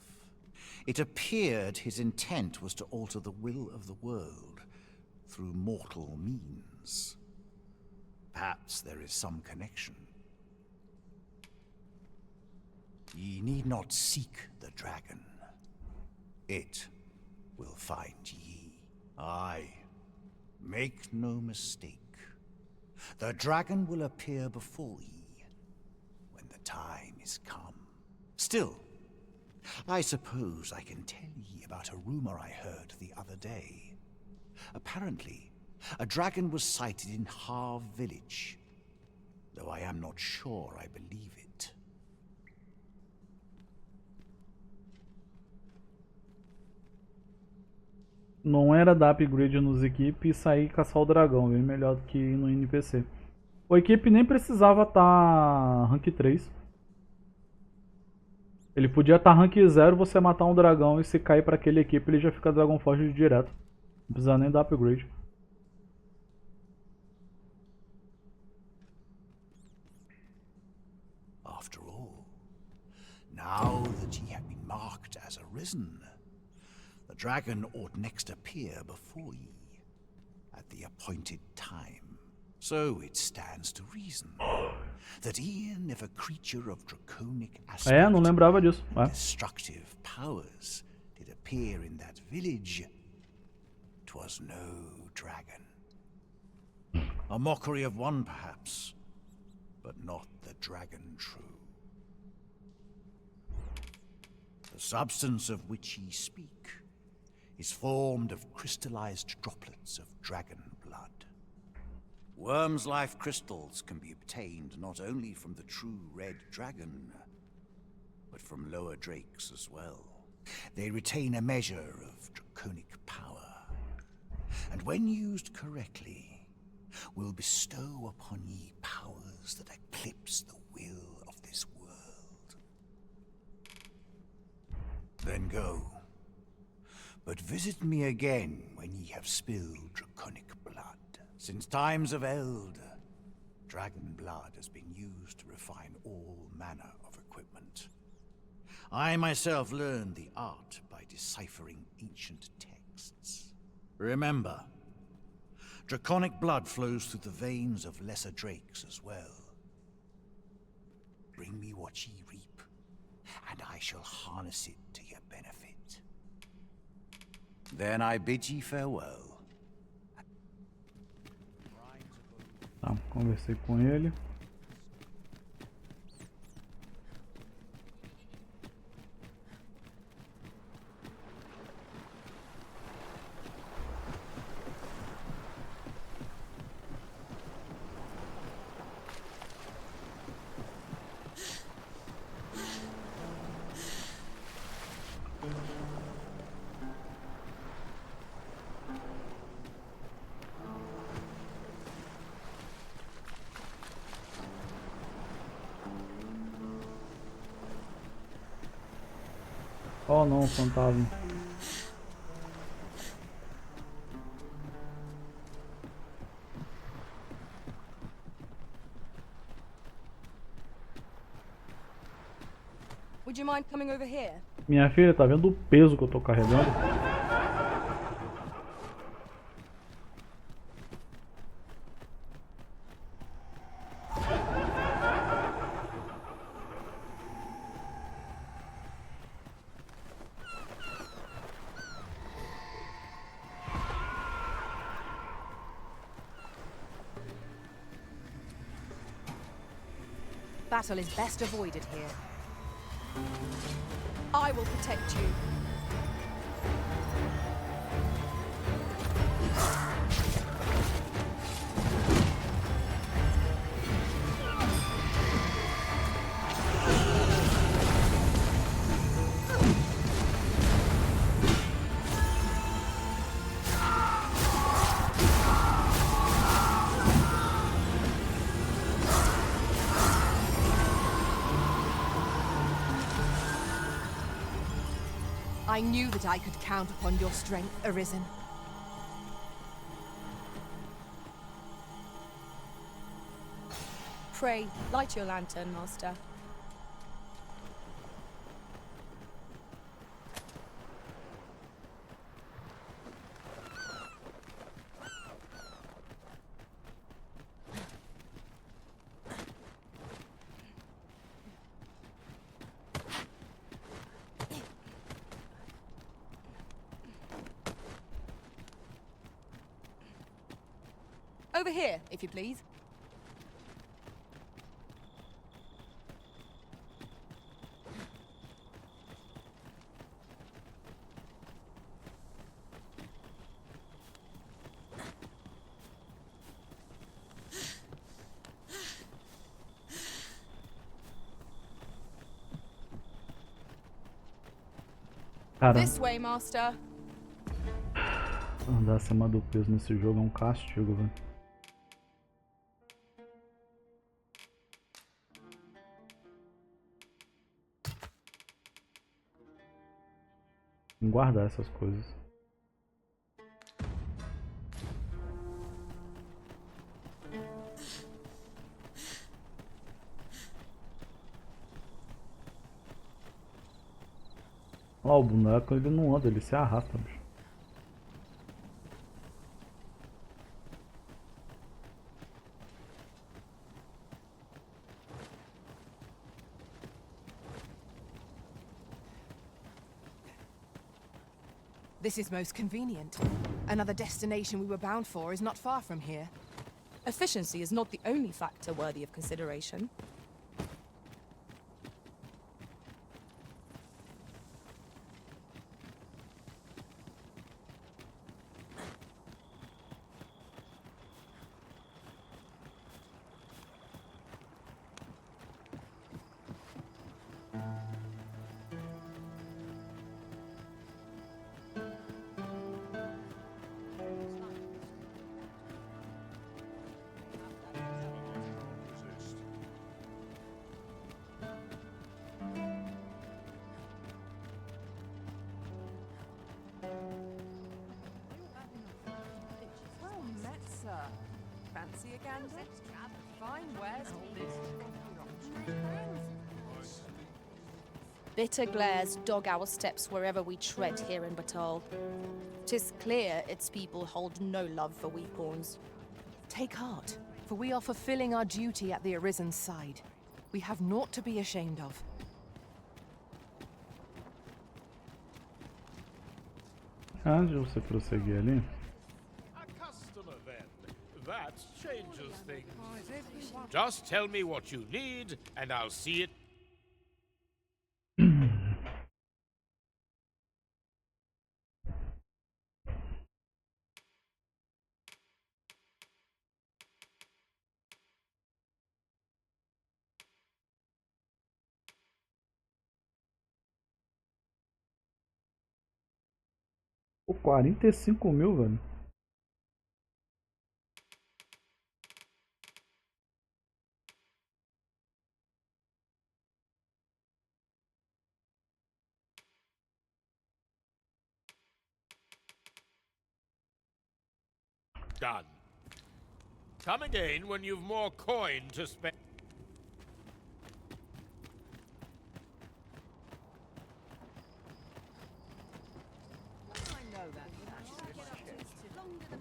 It appeared his intent was to alter the will of the world through mortal means. Perhaps there is some connection. Ye need not seek the dragon. It will find ye. Aye, make no mistake. The dragon will appear before ye when the time is come. Still, I suppose I can tell ye about a rumor I heard the other day. Apparently, a dragon was sighted in Harv village, though I am not sure I believe it. Não era dar upgrade nos equipes e sair e caçar o dragão, bem melhor do que no NPC. O equipe nem precisava estar rank 3. Ele podia estar rank 0, você matar um dragão e se cair para aquele equipe ele já fica Dragon Forge direto. Não precisa nem dar upgrade. After all, now that ye have been marked as Arisen, the dragon ought next appear before ye at the appointed time. So it stands to reason that e'en if a creature of draconic aspect não lembrava disso. and destructive powers did appear in that village, 'twas no dragon. A mockery of one, perhaps, but not the dragon true. The substance of which ye speak is formed of crystallized droplets of dragon blood. Worm's life crystals can be obtained not only from the true red dragon, but from lower drakes as well. They retain a measure of draconic power, and when used correctly, will bestow upon ye powers that eclipse the will of this world. Then go, but visit me again when ye have spilled draconic blood. Since times of eld, dragon blood has been used to refine all manner of equipment. I myself learned the art by deciphering ancient texts. Remember, draconic blood flows through the veins of lesser drakes as well. Bring me what ye reap, and I shall harness it to your benefit. Then I bid ye farewell. Tá, conversei com ele. Oh não, fantasma. Would you mind coming over here? Minha filha, tá vendo o peso que eu tô carregando? Battle is best avoided here. I will protect you. I knew that I could count upon your strength, Arisen. Pray, light your lantern, Master. Over here, if you please. Cara, This way, Master. andar acima do peso nesse jogo é um castigo, velho. Tem que guardar essas coisas. Ó, o boneco ele não anda, ele se arrasta, bicho. This is most convenient. Another destination we were bound for is not far from here. Efficiency is not the only factor worthy of consideration. Well met, sir. Fancy a gander? Fine wares to live. Bitter glares dog our steps wherever we tread here in Batal. 'Tis clear its people hold no love for weak pawns. Take heart, for we are fulfilling our duty at the Arisen's side. We have naught to be ashamed of. Antes de você prosseguir ali, A customer, then. That changes things. Just tell me what you need, and I'll see it. pô, 45 mil, velho. Done. Come again when you've more coin to spend.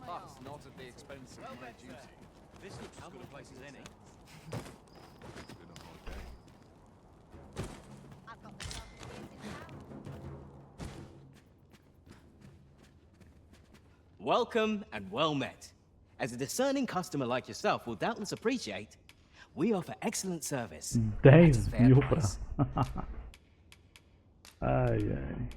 Plus, not at the expense of my duty. This looks as good a place as any. Welcome and well met. As a discerning customer like yourself will doubtless appreciate, we offer excellent service. 10 mil pra... Ai, ai.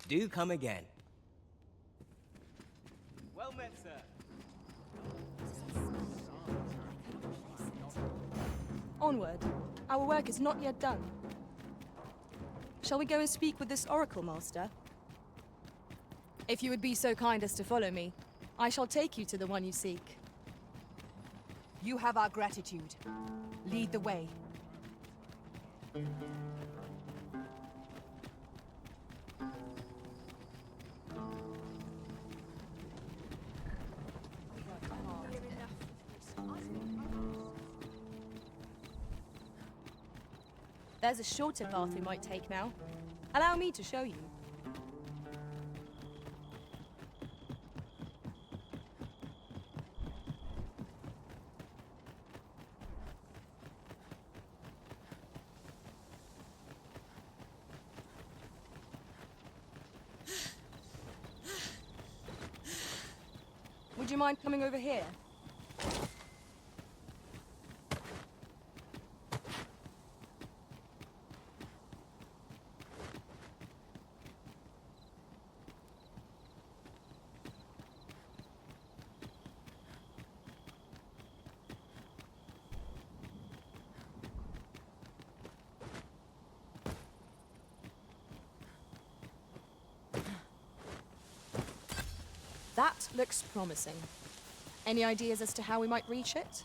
Do come again. Well met, sir. Onward. Our work is not yet done. Shall we go and speak with this Oracle Master? If you would be so kind as to follow me, I shall take you to the one you seek. You have our gratitude. Lead the way. There's a shorter path we might take now. Allow me to show you. you mind coming over here? That looks promising. Any ideas as to how we might reach it?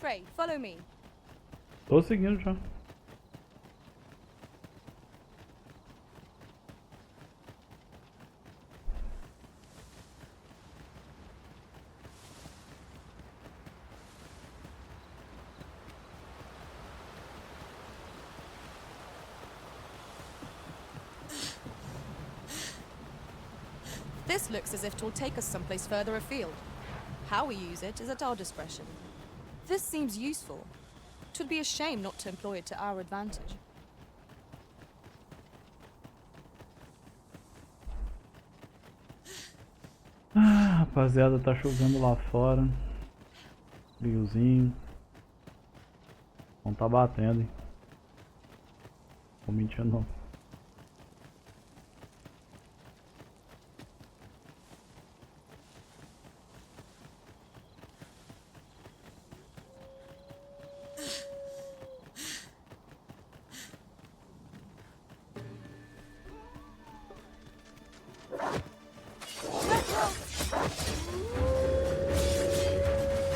Frey, follow me. Tô seguindo já. This looks as if it will take us someplace further afield. How we use it is at our discretion. This seems useful. It would be a shame not to employ it to our advantage. Ah, rapaziada, tá chovendo lá fora. Friozinho. Não tá batendo, hein? Tô mentindo não.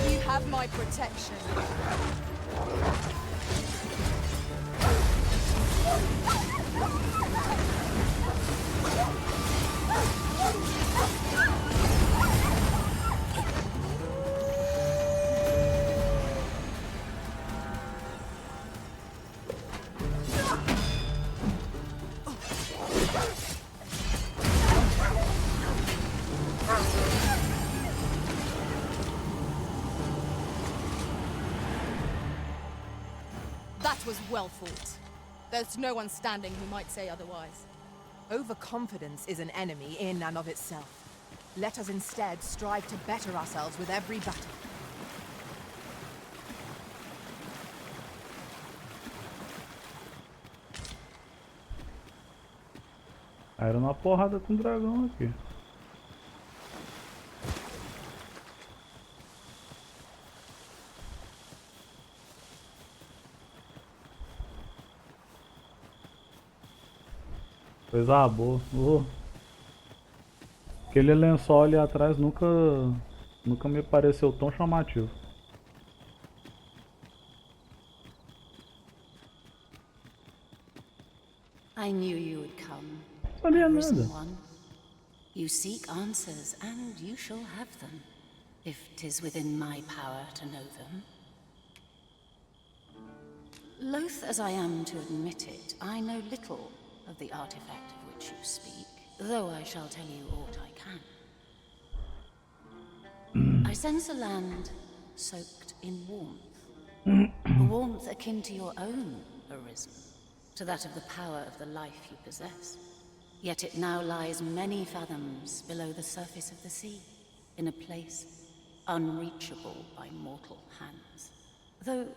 You have my protection. That was well fought. There's no one standing who might say otherwise. Overconfidence is an enemy in and of itself. Let us instead strive to better ourselves with every battle. Era uma porrada com o dragão aqui. Coisa boa. Aquele lençol ali atrás nunca me pareceu tão chamativo. I knew you would come. Sabia Risen nada. one. You seek answers, and you shall have them, if 'tis within my power to know them. Loath as I am to admit it, I know little of the artifact of which you speak, though I shall tell you aught I can. I sense a land soaked in warmth, a warmth akin to your own, Arisen, to that of the power of the life you possess. Yet it now lies many fathoms below the surface of the sea, in a place unreachable by mortal hands. Though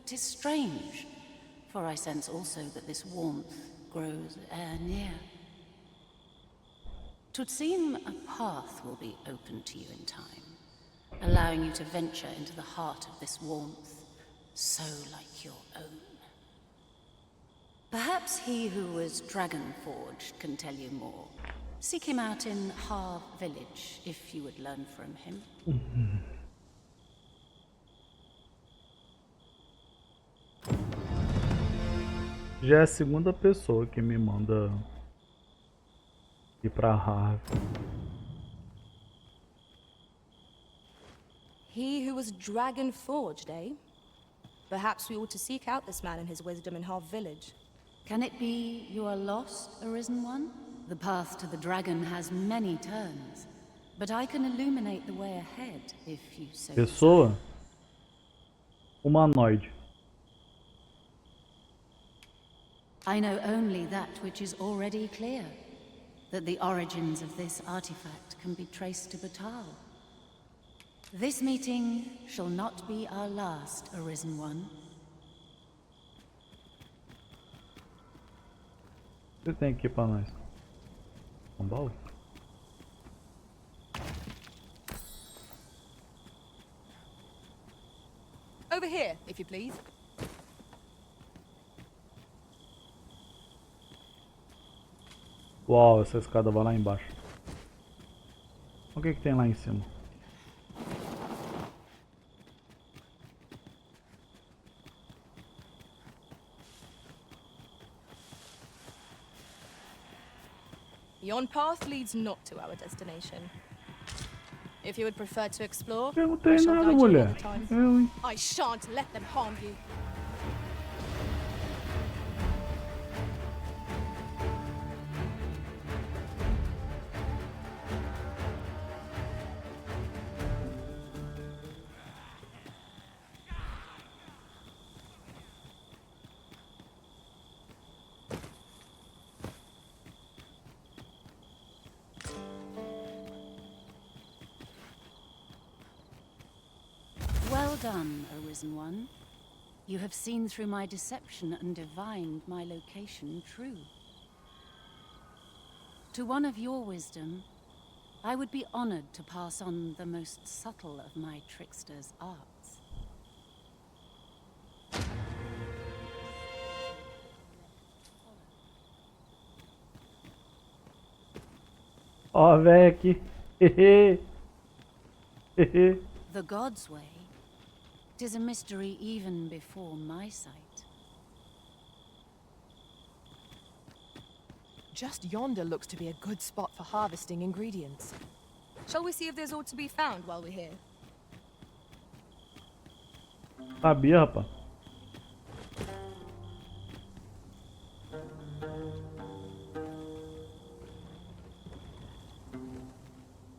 'tis strange, for I sense also that this warmth grows ere near. 'Twould seem a path will be open to you in time, allowing you to venture into the heart of this warmth, so like your own. Perhaps he who was dragon-forged can tell you more. Seek him out in Harv village, if you would learn from him. Já é a segunda pessoa que me manda ir pra Harv. He who was dragon forged, eh? Perhaps we ought to seek out this man and his wisdom in Harv Village. Can it be you are lost, Arisen One? The path to the dragon has many turns, but I can illuminate the way ahead if you so desire. Pessoa humanoide. I know only that which is already clear, that the origins of this artifact can be traced to Batal. This meeting shall not be our last, Arisen One. O que você tem aqui pra nós? Um baú? Over here, if you please. Uau, essa escada vai lá embaixo. O que que tem lá em cima? Yon path leads not to our destination. If you would prefer to explore, Eu não I tenho shall nada, guide you mulher. another time. Eu, hein? I shan't let them harm you. Well done, Arisen One. You have seen through my deception and divined my location true. To one of your wisdom, I would be honored to pass on the most subtle of my trickster's arts. Ó, velho aqui. The God's way. 'Tis a mystery even before my sight. Just yonder looks to be a good spot for harvesting ingredients. Shall we see if there's aught to be found while we're here? Sabia, rapaz.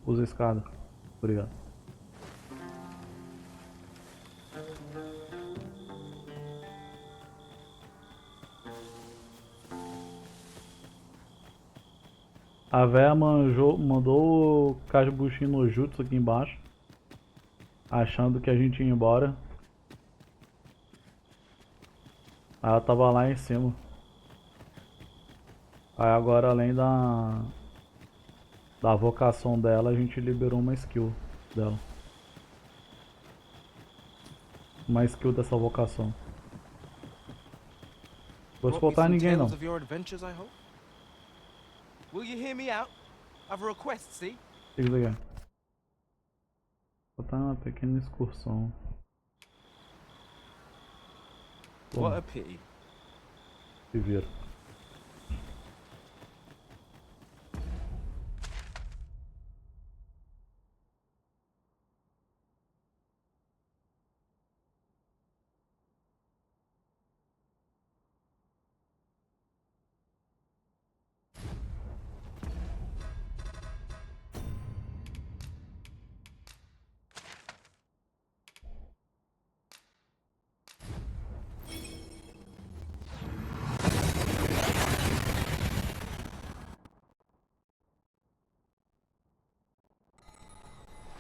Usa a escada. Obrigado. A véia mandou o Kasbushi no Jutsu aqui embaixo, achando que a gente ia embora. Aí ela tava lá em cima. Aí agora, além da vocação dela, a gente liberou uma skill dela. Uma skill dessa vocação. Vou escutar ninguém não. Will you hear me out? I've a request, see? Fica legal. Vou botar uma pequena excursão. What a pity. Se vira.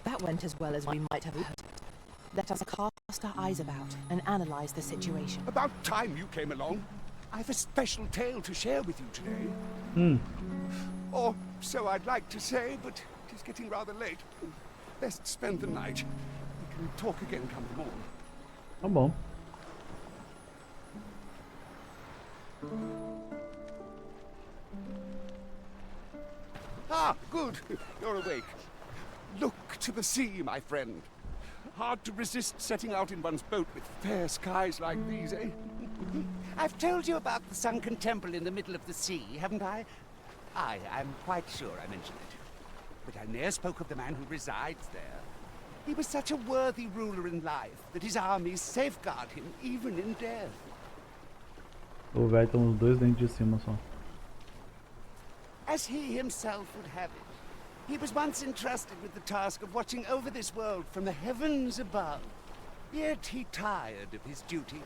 That went as well as we might have hoped. Let us cast our eyes about and analyze the situation. About time you came along. I've a special tale to share with you today. Or so I'd like to say, but it is getting rather late. Best spend the night. We can talk again come the morn. Tá bom. Ah, good. You're awake. Look to the sea, my friend. Hard to resist setting out in one's boat with fair skies like these, eh? I've told you about the sunken temple in the middle of the sea, haven't I? I'm quite sure I mentioned it. But I ne'er spoke of the man who resides there. He was such a worthy ruler in life that his armies safeguard him even in death. O velho tem uns 2 dentes de cima só. As he himself would have it, he was once entrusted with the task of watching over this world from the heavens above. Yet he tired of his duty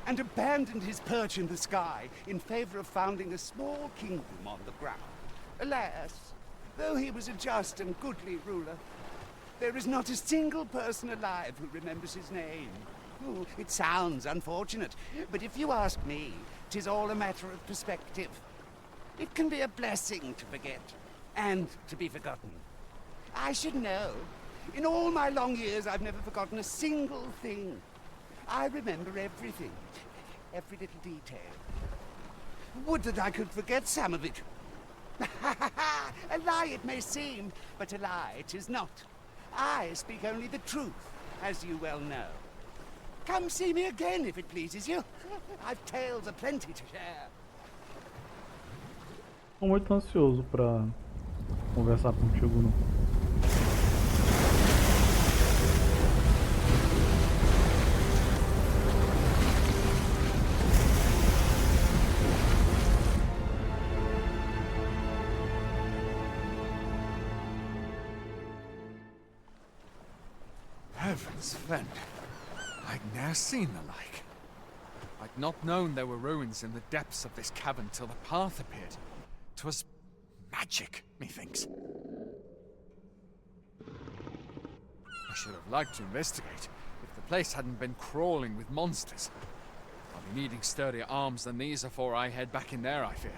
and abandoned his perch in the sky in favor of founding a small kingdom on the ground. Alas, though he was a just and goodly ruler, there is not a single person alive who remembers his name. Oh, it sounds unfortunate, but if you ask me, 'tis all a matter of perspective. It can be a blessing to forget, and to be forgotten. I should know. In all my long years, I've never forgotten a single thing. I remember everything, every little detail. Would that I could forget some of it. A lie it may seem, but a lie it is not. I speak only the truth, as you well know. Come see me again if it pleases you. I've tales aplenty to share. Tô muito ansioso pra conversar contigo, não. Heavens fend. I'd ne'er seen the like. I'd not known there were ruins in the depths of this cavern till the path appeared. 'Twas magic, methinks. I should have liked to investigate if the place hadn't been crawling with monsters. I'll be needing sturdier arms than these afore I head back in there, I fear.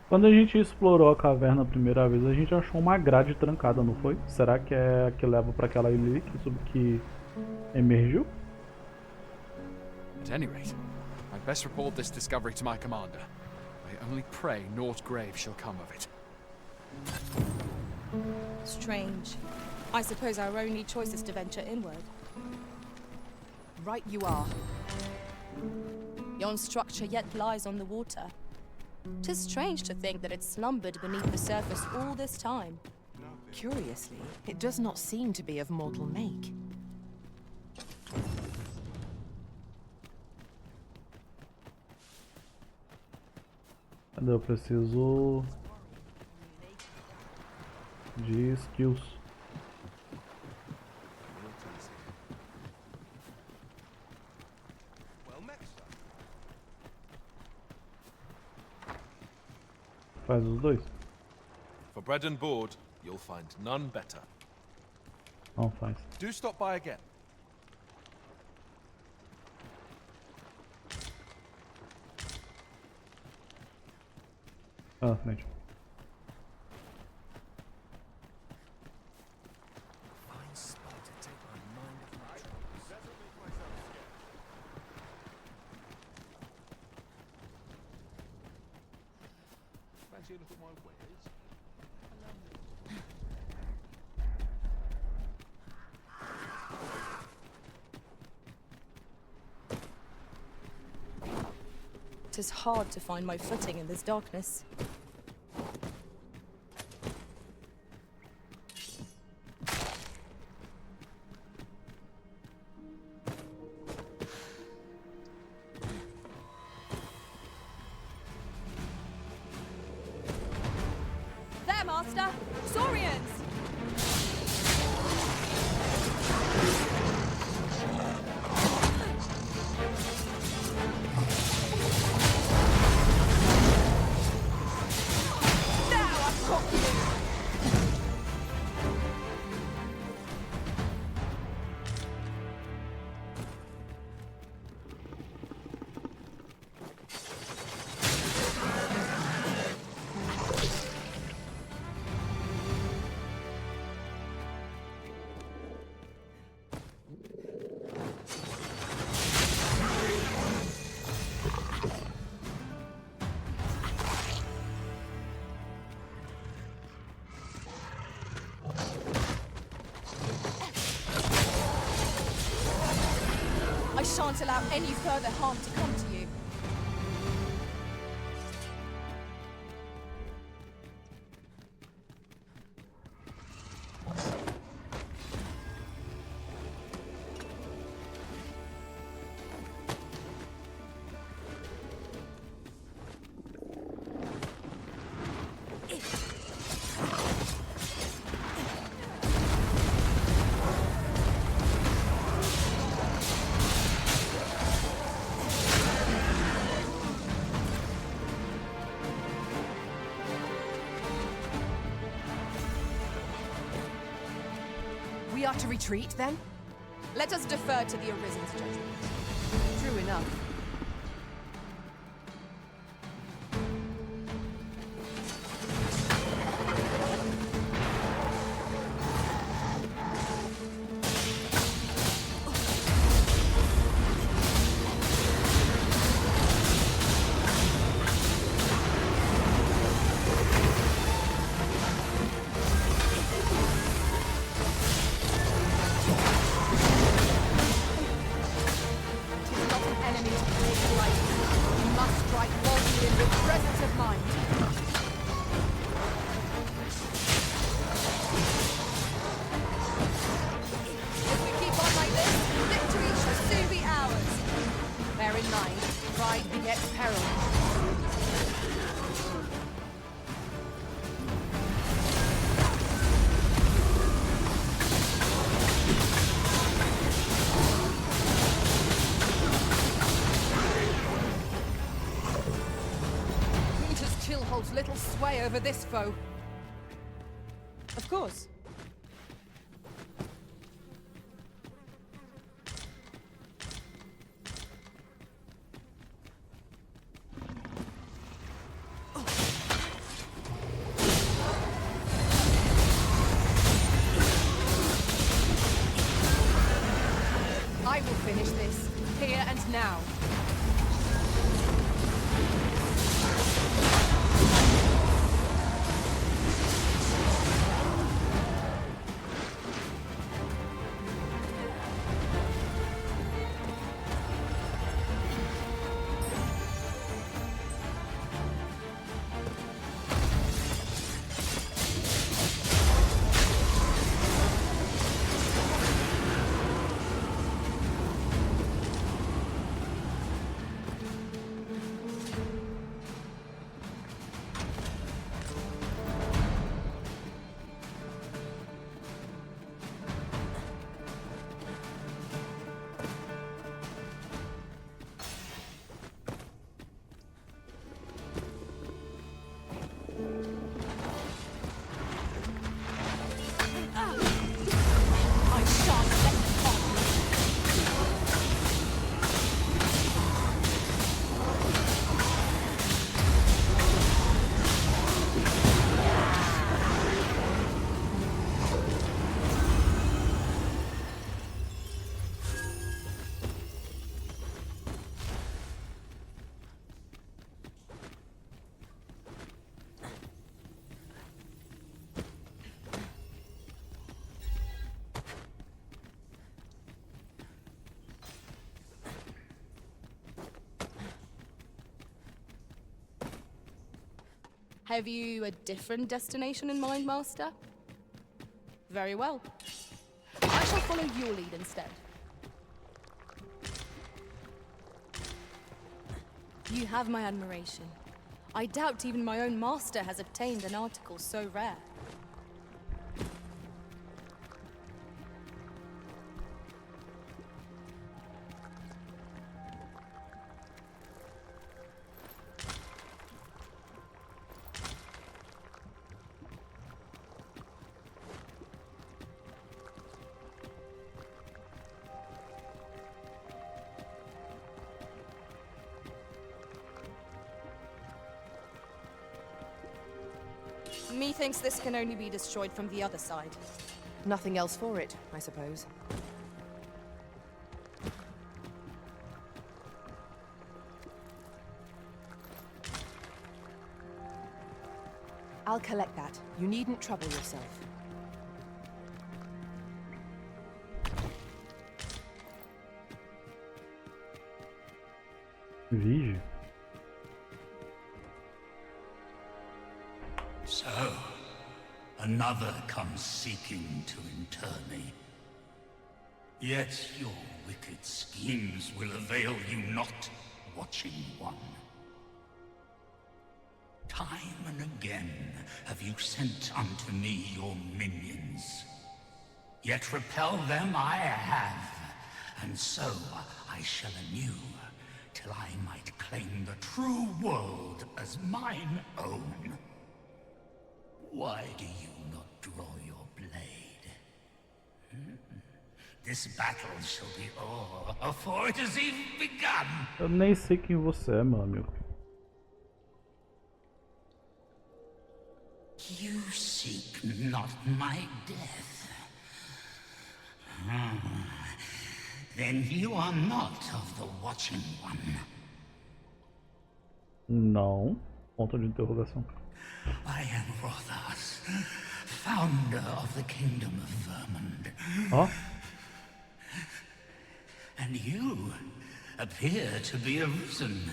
Quando a gente explorou a caverna a primeira vez, a gente achou uma grade trancada, não foi? Será que é a que leva para aquela ilha que emergiu? At any rate, I'd best report this discovery to my commander. I only pray naught grave shall come of it. Strange. I suppose our only choice is to venture inward. Right you are. Yon structure yet lies on the water. 'Tis strange to think that it slumbered beneath the surface all this time. Curiously, it does not seem to be of mortal make. Cadê? Eu preciso de skills. Faz os dois. For bread and board, you'll find none better. Não faz. Do stop by again. Ah, frente. Fancy a look at my wares? Tis hard to find my footing in this darkness. There, Master! Saurians! I shan't allow any further harm to come to you. To retreat, then? Let us defer to the Arisen's judgment. True enough. Little sway over this foe. Of course. I will finish this, here and now. Have you a different destination in mind, Master? Very well. I shall follow your lead instead. You have my admiration. I doubt even my own master has obtained an article so rare. Methinks this can only be destroyed from the other side. Nothing else for it, I suppose. I'll collect that. You needn't trouble yourself. Vige. So, another comes seeking to inter me. Yet your wicked schemes will avail you not, watching one. Time and again have you sent unto me your minions. Yet repel them I have, and so I shall anew, till I might claim the true world as mine own. Why do you not draw your blade? This battle shall be o'er before it has even begun. Eu nem sei quem você é, meu amigo. You seek not my death. Then you are not of the Watching One. Não. Ponto de interrogação. I am Rothas, founder of the Kingdom of Vermund. Ó. And you appear to be arisen.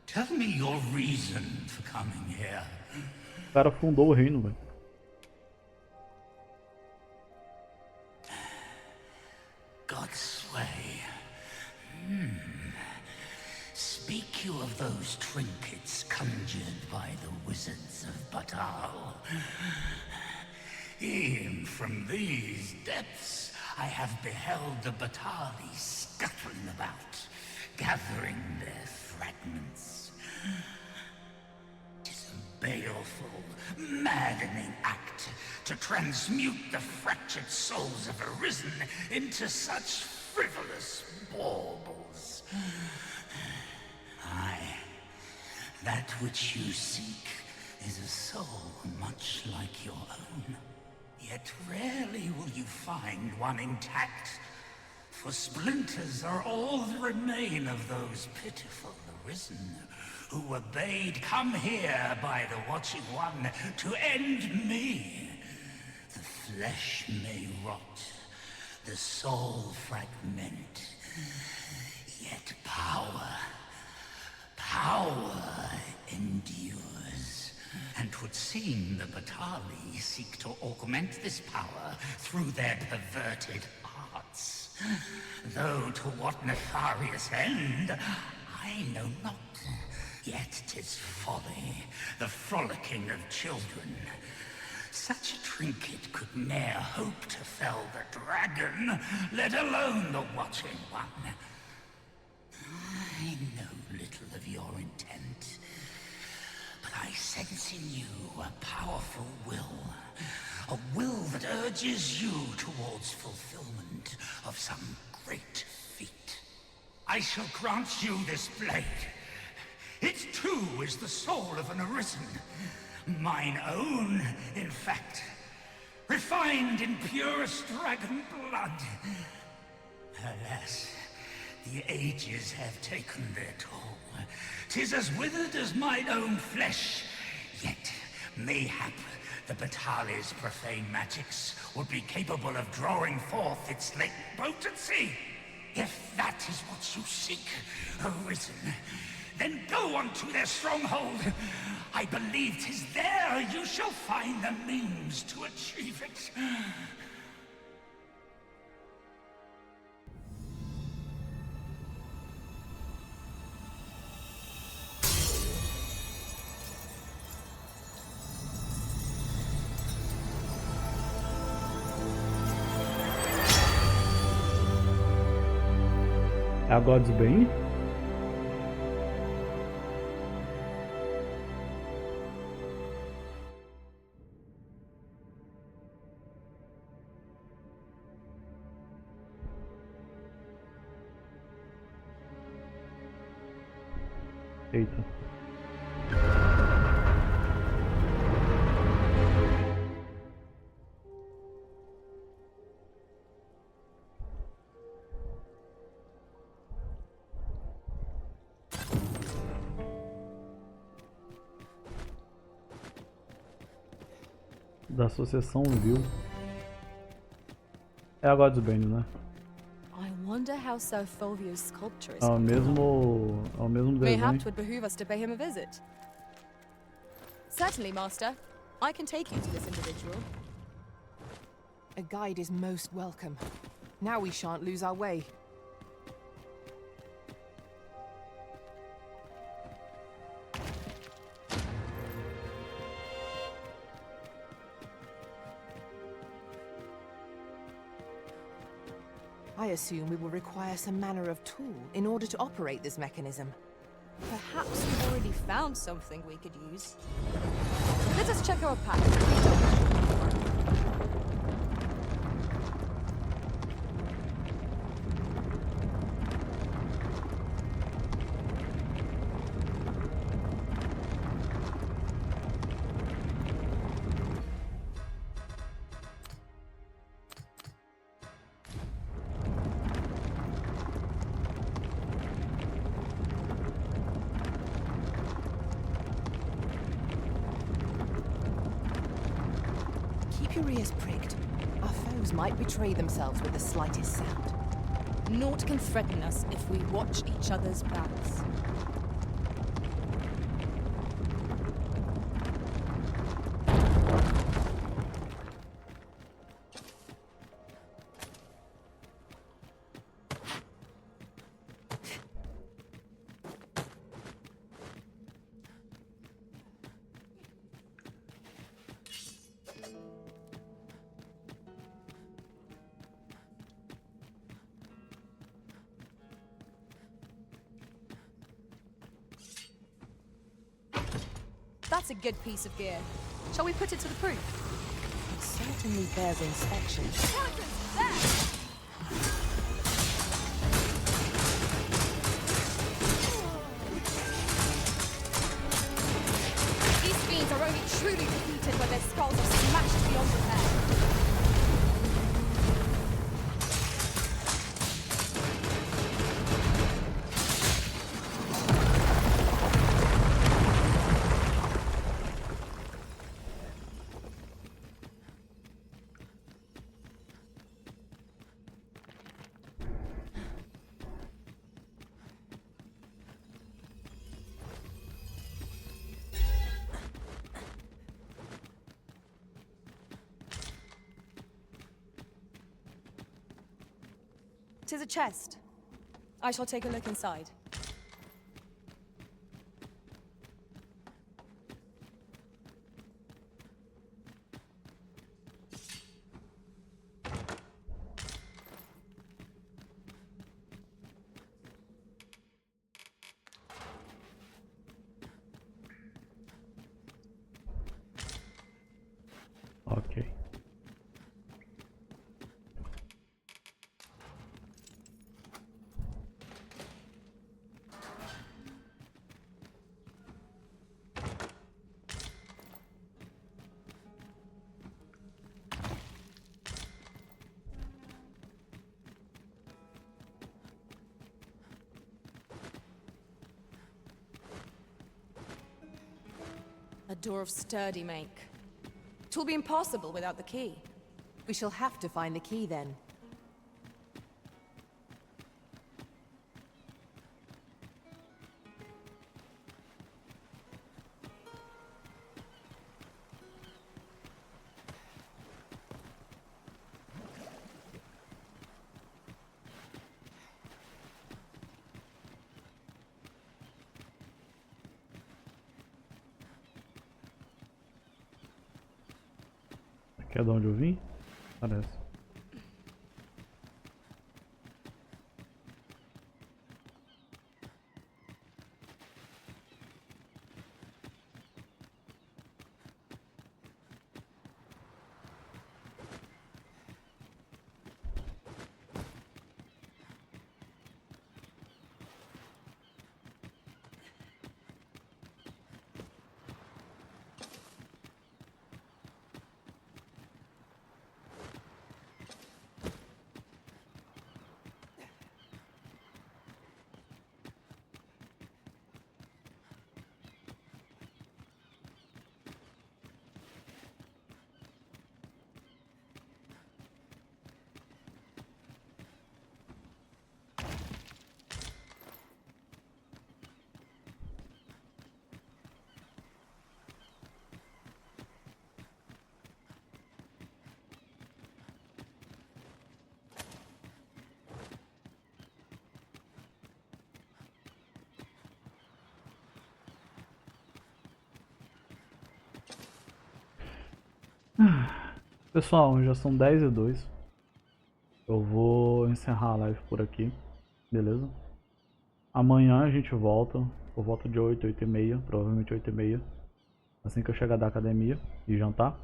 Tell me your reason for coming here. O cara fundou o reino, velho. God's sway. Speak you of those trinkets conjured by the wizards of Batal? E'en from these depths I have beheld the Batali scuttling about, gathering their fragments. 'Tis a baleful, maddening act to transmute the fractured souls of Arisen into such frivolous baubles. Aye, that which you seek is a soul much like your own. Yet rarely will you find one intact, for splinters are all that remain of those pitiful Arisen who were bade come here by the Watching One to end me. The flesh may rot, the soul fragment, yet power endures. And 'twould seem the Batali seek to augment this power through their perverted arts. Though to what nefarious end, I know not. Yet 'tis folly, the frolicking of children. Such a trinket could ne'er hope to fell the dragon, let alone the Watching One. I know little of your intent, but I sense in you a powerful will. A will that urges you towards fulfillment of some great feat. I shall grant you this blade. It too is the soul of an Arisen. Mine own, in fact. Refined in purest dragon blood. Alas, the ages have taken their toll. 'Tis as withered as mine own flesh. Yet, mayhap, the Batali's profane magics would be capable of drawing forth its latent potency. If that is what you seek, Arisen, then go on to their stronghold. I believe 'tis there you shall find the means to achieve it. É a God's Bane? Eita. Da Associação Vil. É a God's Bane, né? I wonder how Sir Fulvio's sculpture is. É o mesmo desenho. Mayhap 'twould behoove us to pay him a visit. Certainly, Master. I can take you to this individual. A guide is most welcome. Now we shan't lose our way. I assume we will require some manner of tool in order to operate this mechanism. Perhaps we've already found something we could use. Let us check our pack. Keep your ears pricked. Our foes might betray themselves with the slightest sound. Naught can threaten us if we watch each other's backs. That's a good piece of gear. Shall we put it to the proof? It certainly bears inspection. These fiends are only truly defeated when their skulls are smashed beyond repair. Tis a chest. I shall take a look inside. Ok. A door of sturdy make. 'Twill be impossible without the key. We shall have to find the key then. Aqui é de onde eu vim? Parece. Pessoal, já são 10h02. Eu vou encerrar a live por aqui, beleza? Amanhã a gente volta, por volta de 8, 8h30, provavelmente 8h30, assim que eu chegar da academia e jantar.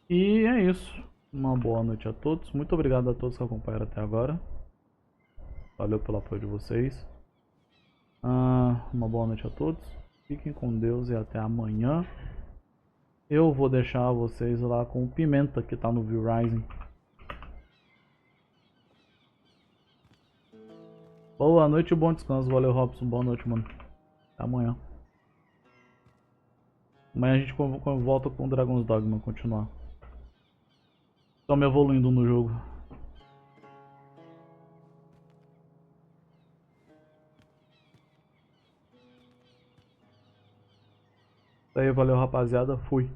E é isso. Uma boa noite a todos. Muito obrigado a todos que acompanharam até agora. Valeu pelo apoio de vocês. Uma boa noite a todos. Fiquem com Deus e até amanhã. Eu vou deixar vocês lá com o Pimenta que tá no View Rising. Boa noite e bom descanso. Valeu, Robson. Boa noite, mano. Até amanhã. Amanhã a gente volta com o Dragon's Dogma continuar. Estamos evoluindo no jogo. Isso aí, valeu rapaziada, fui.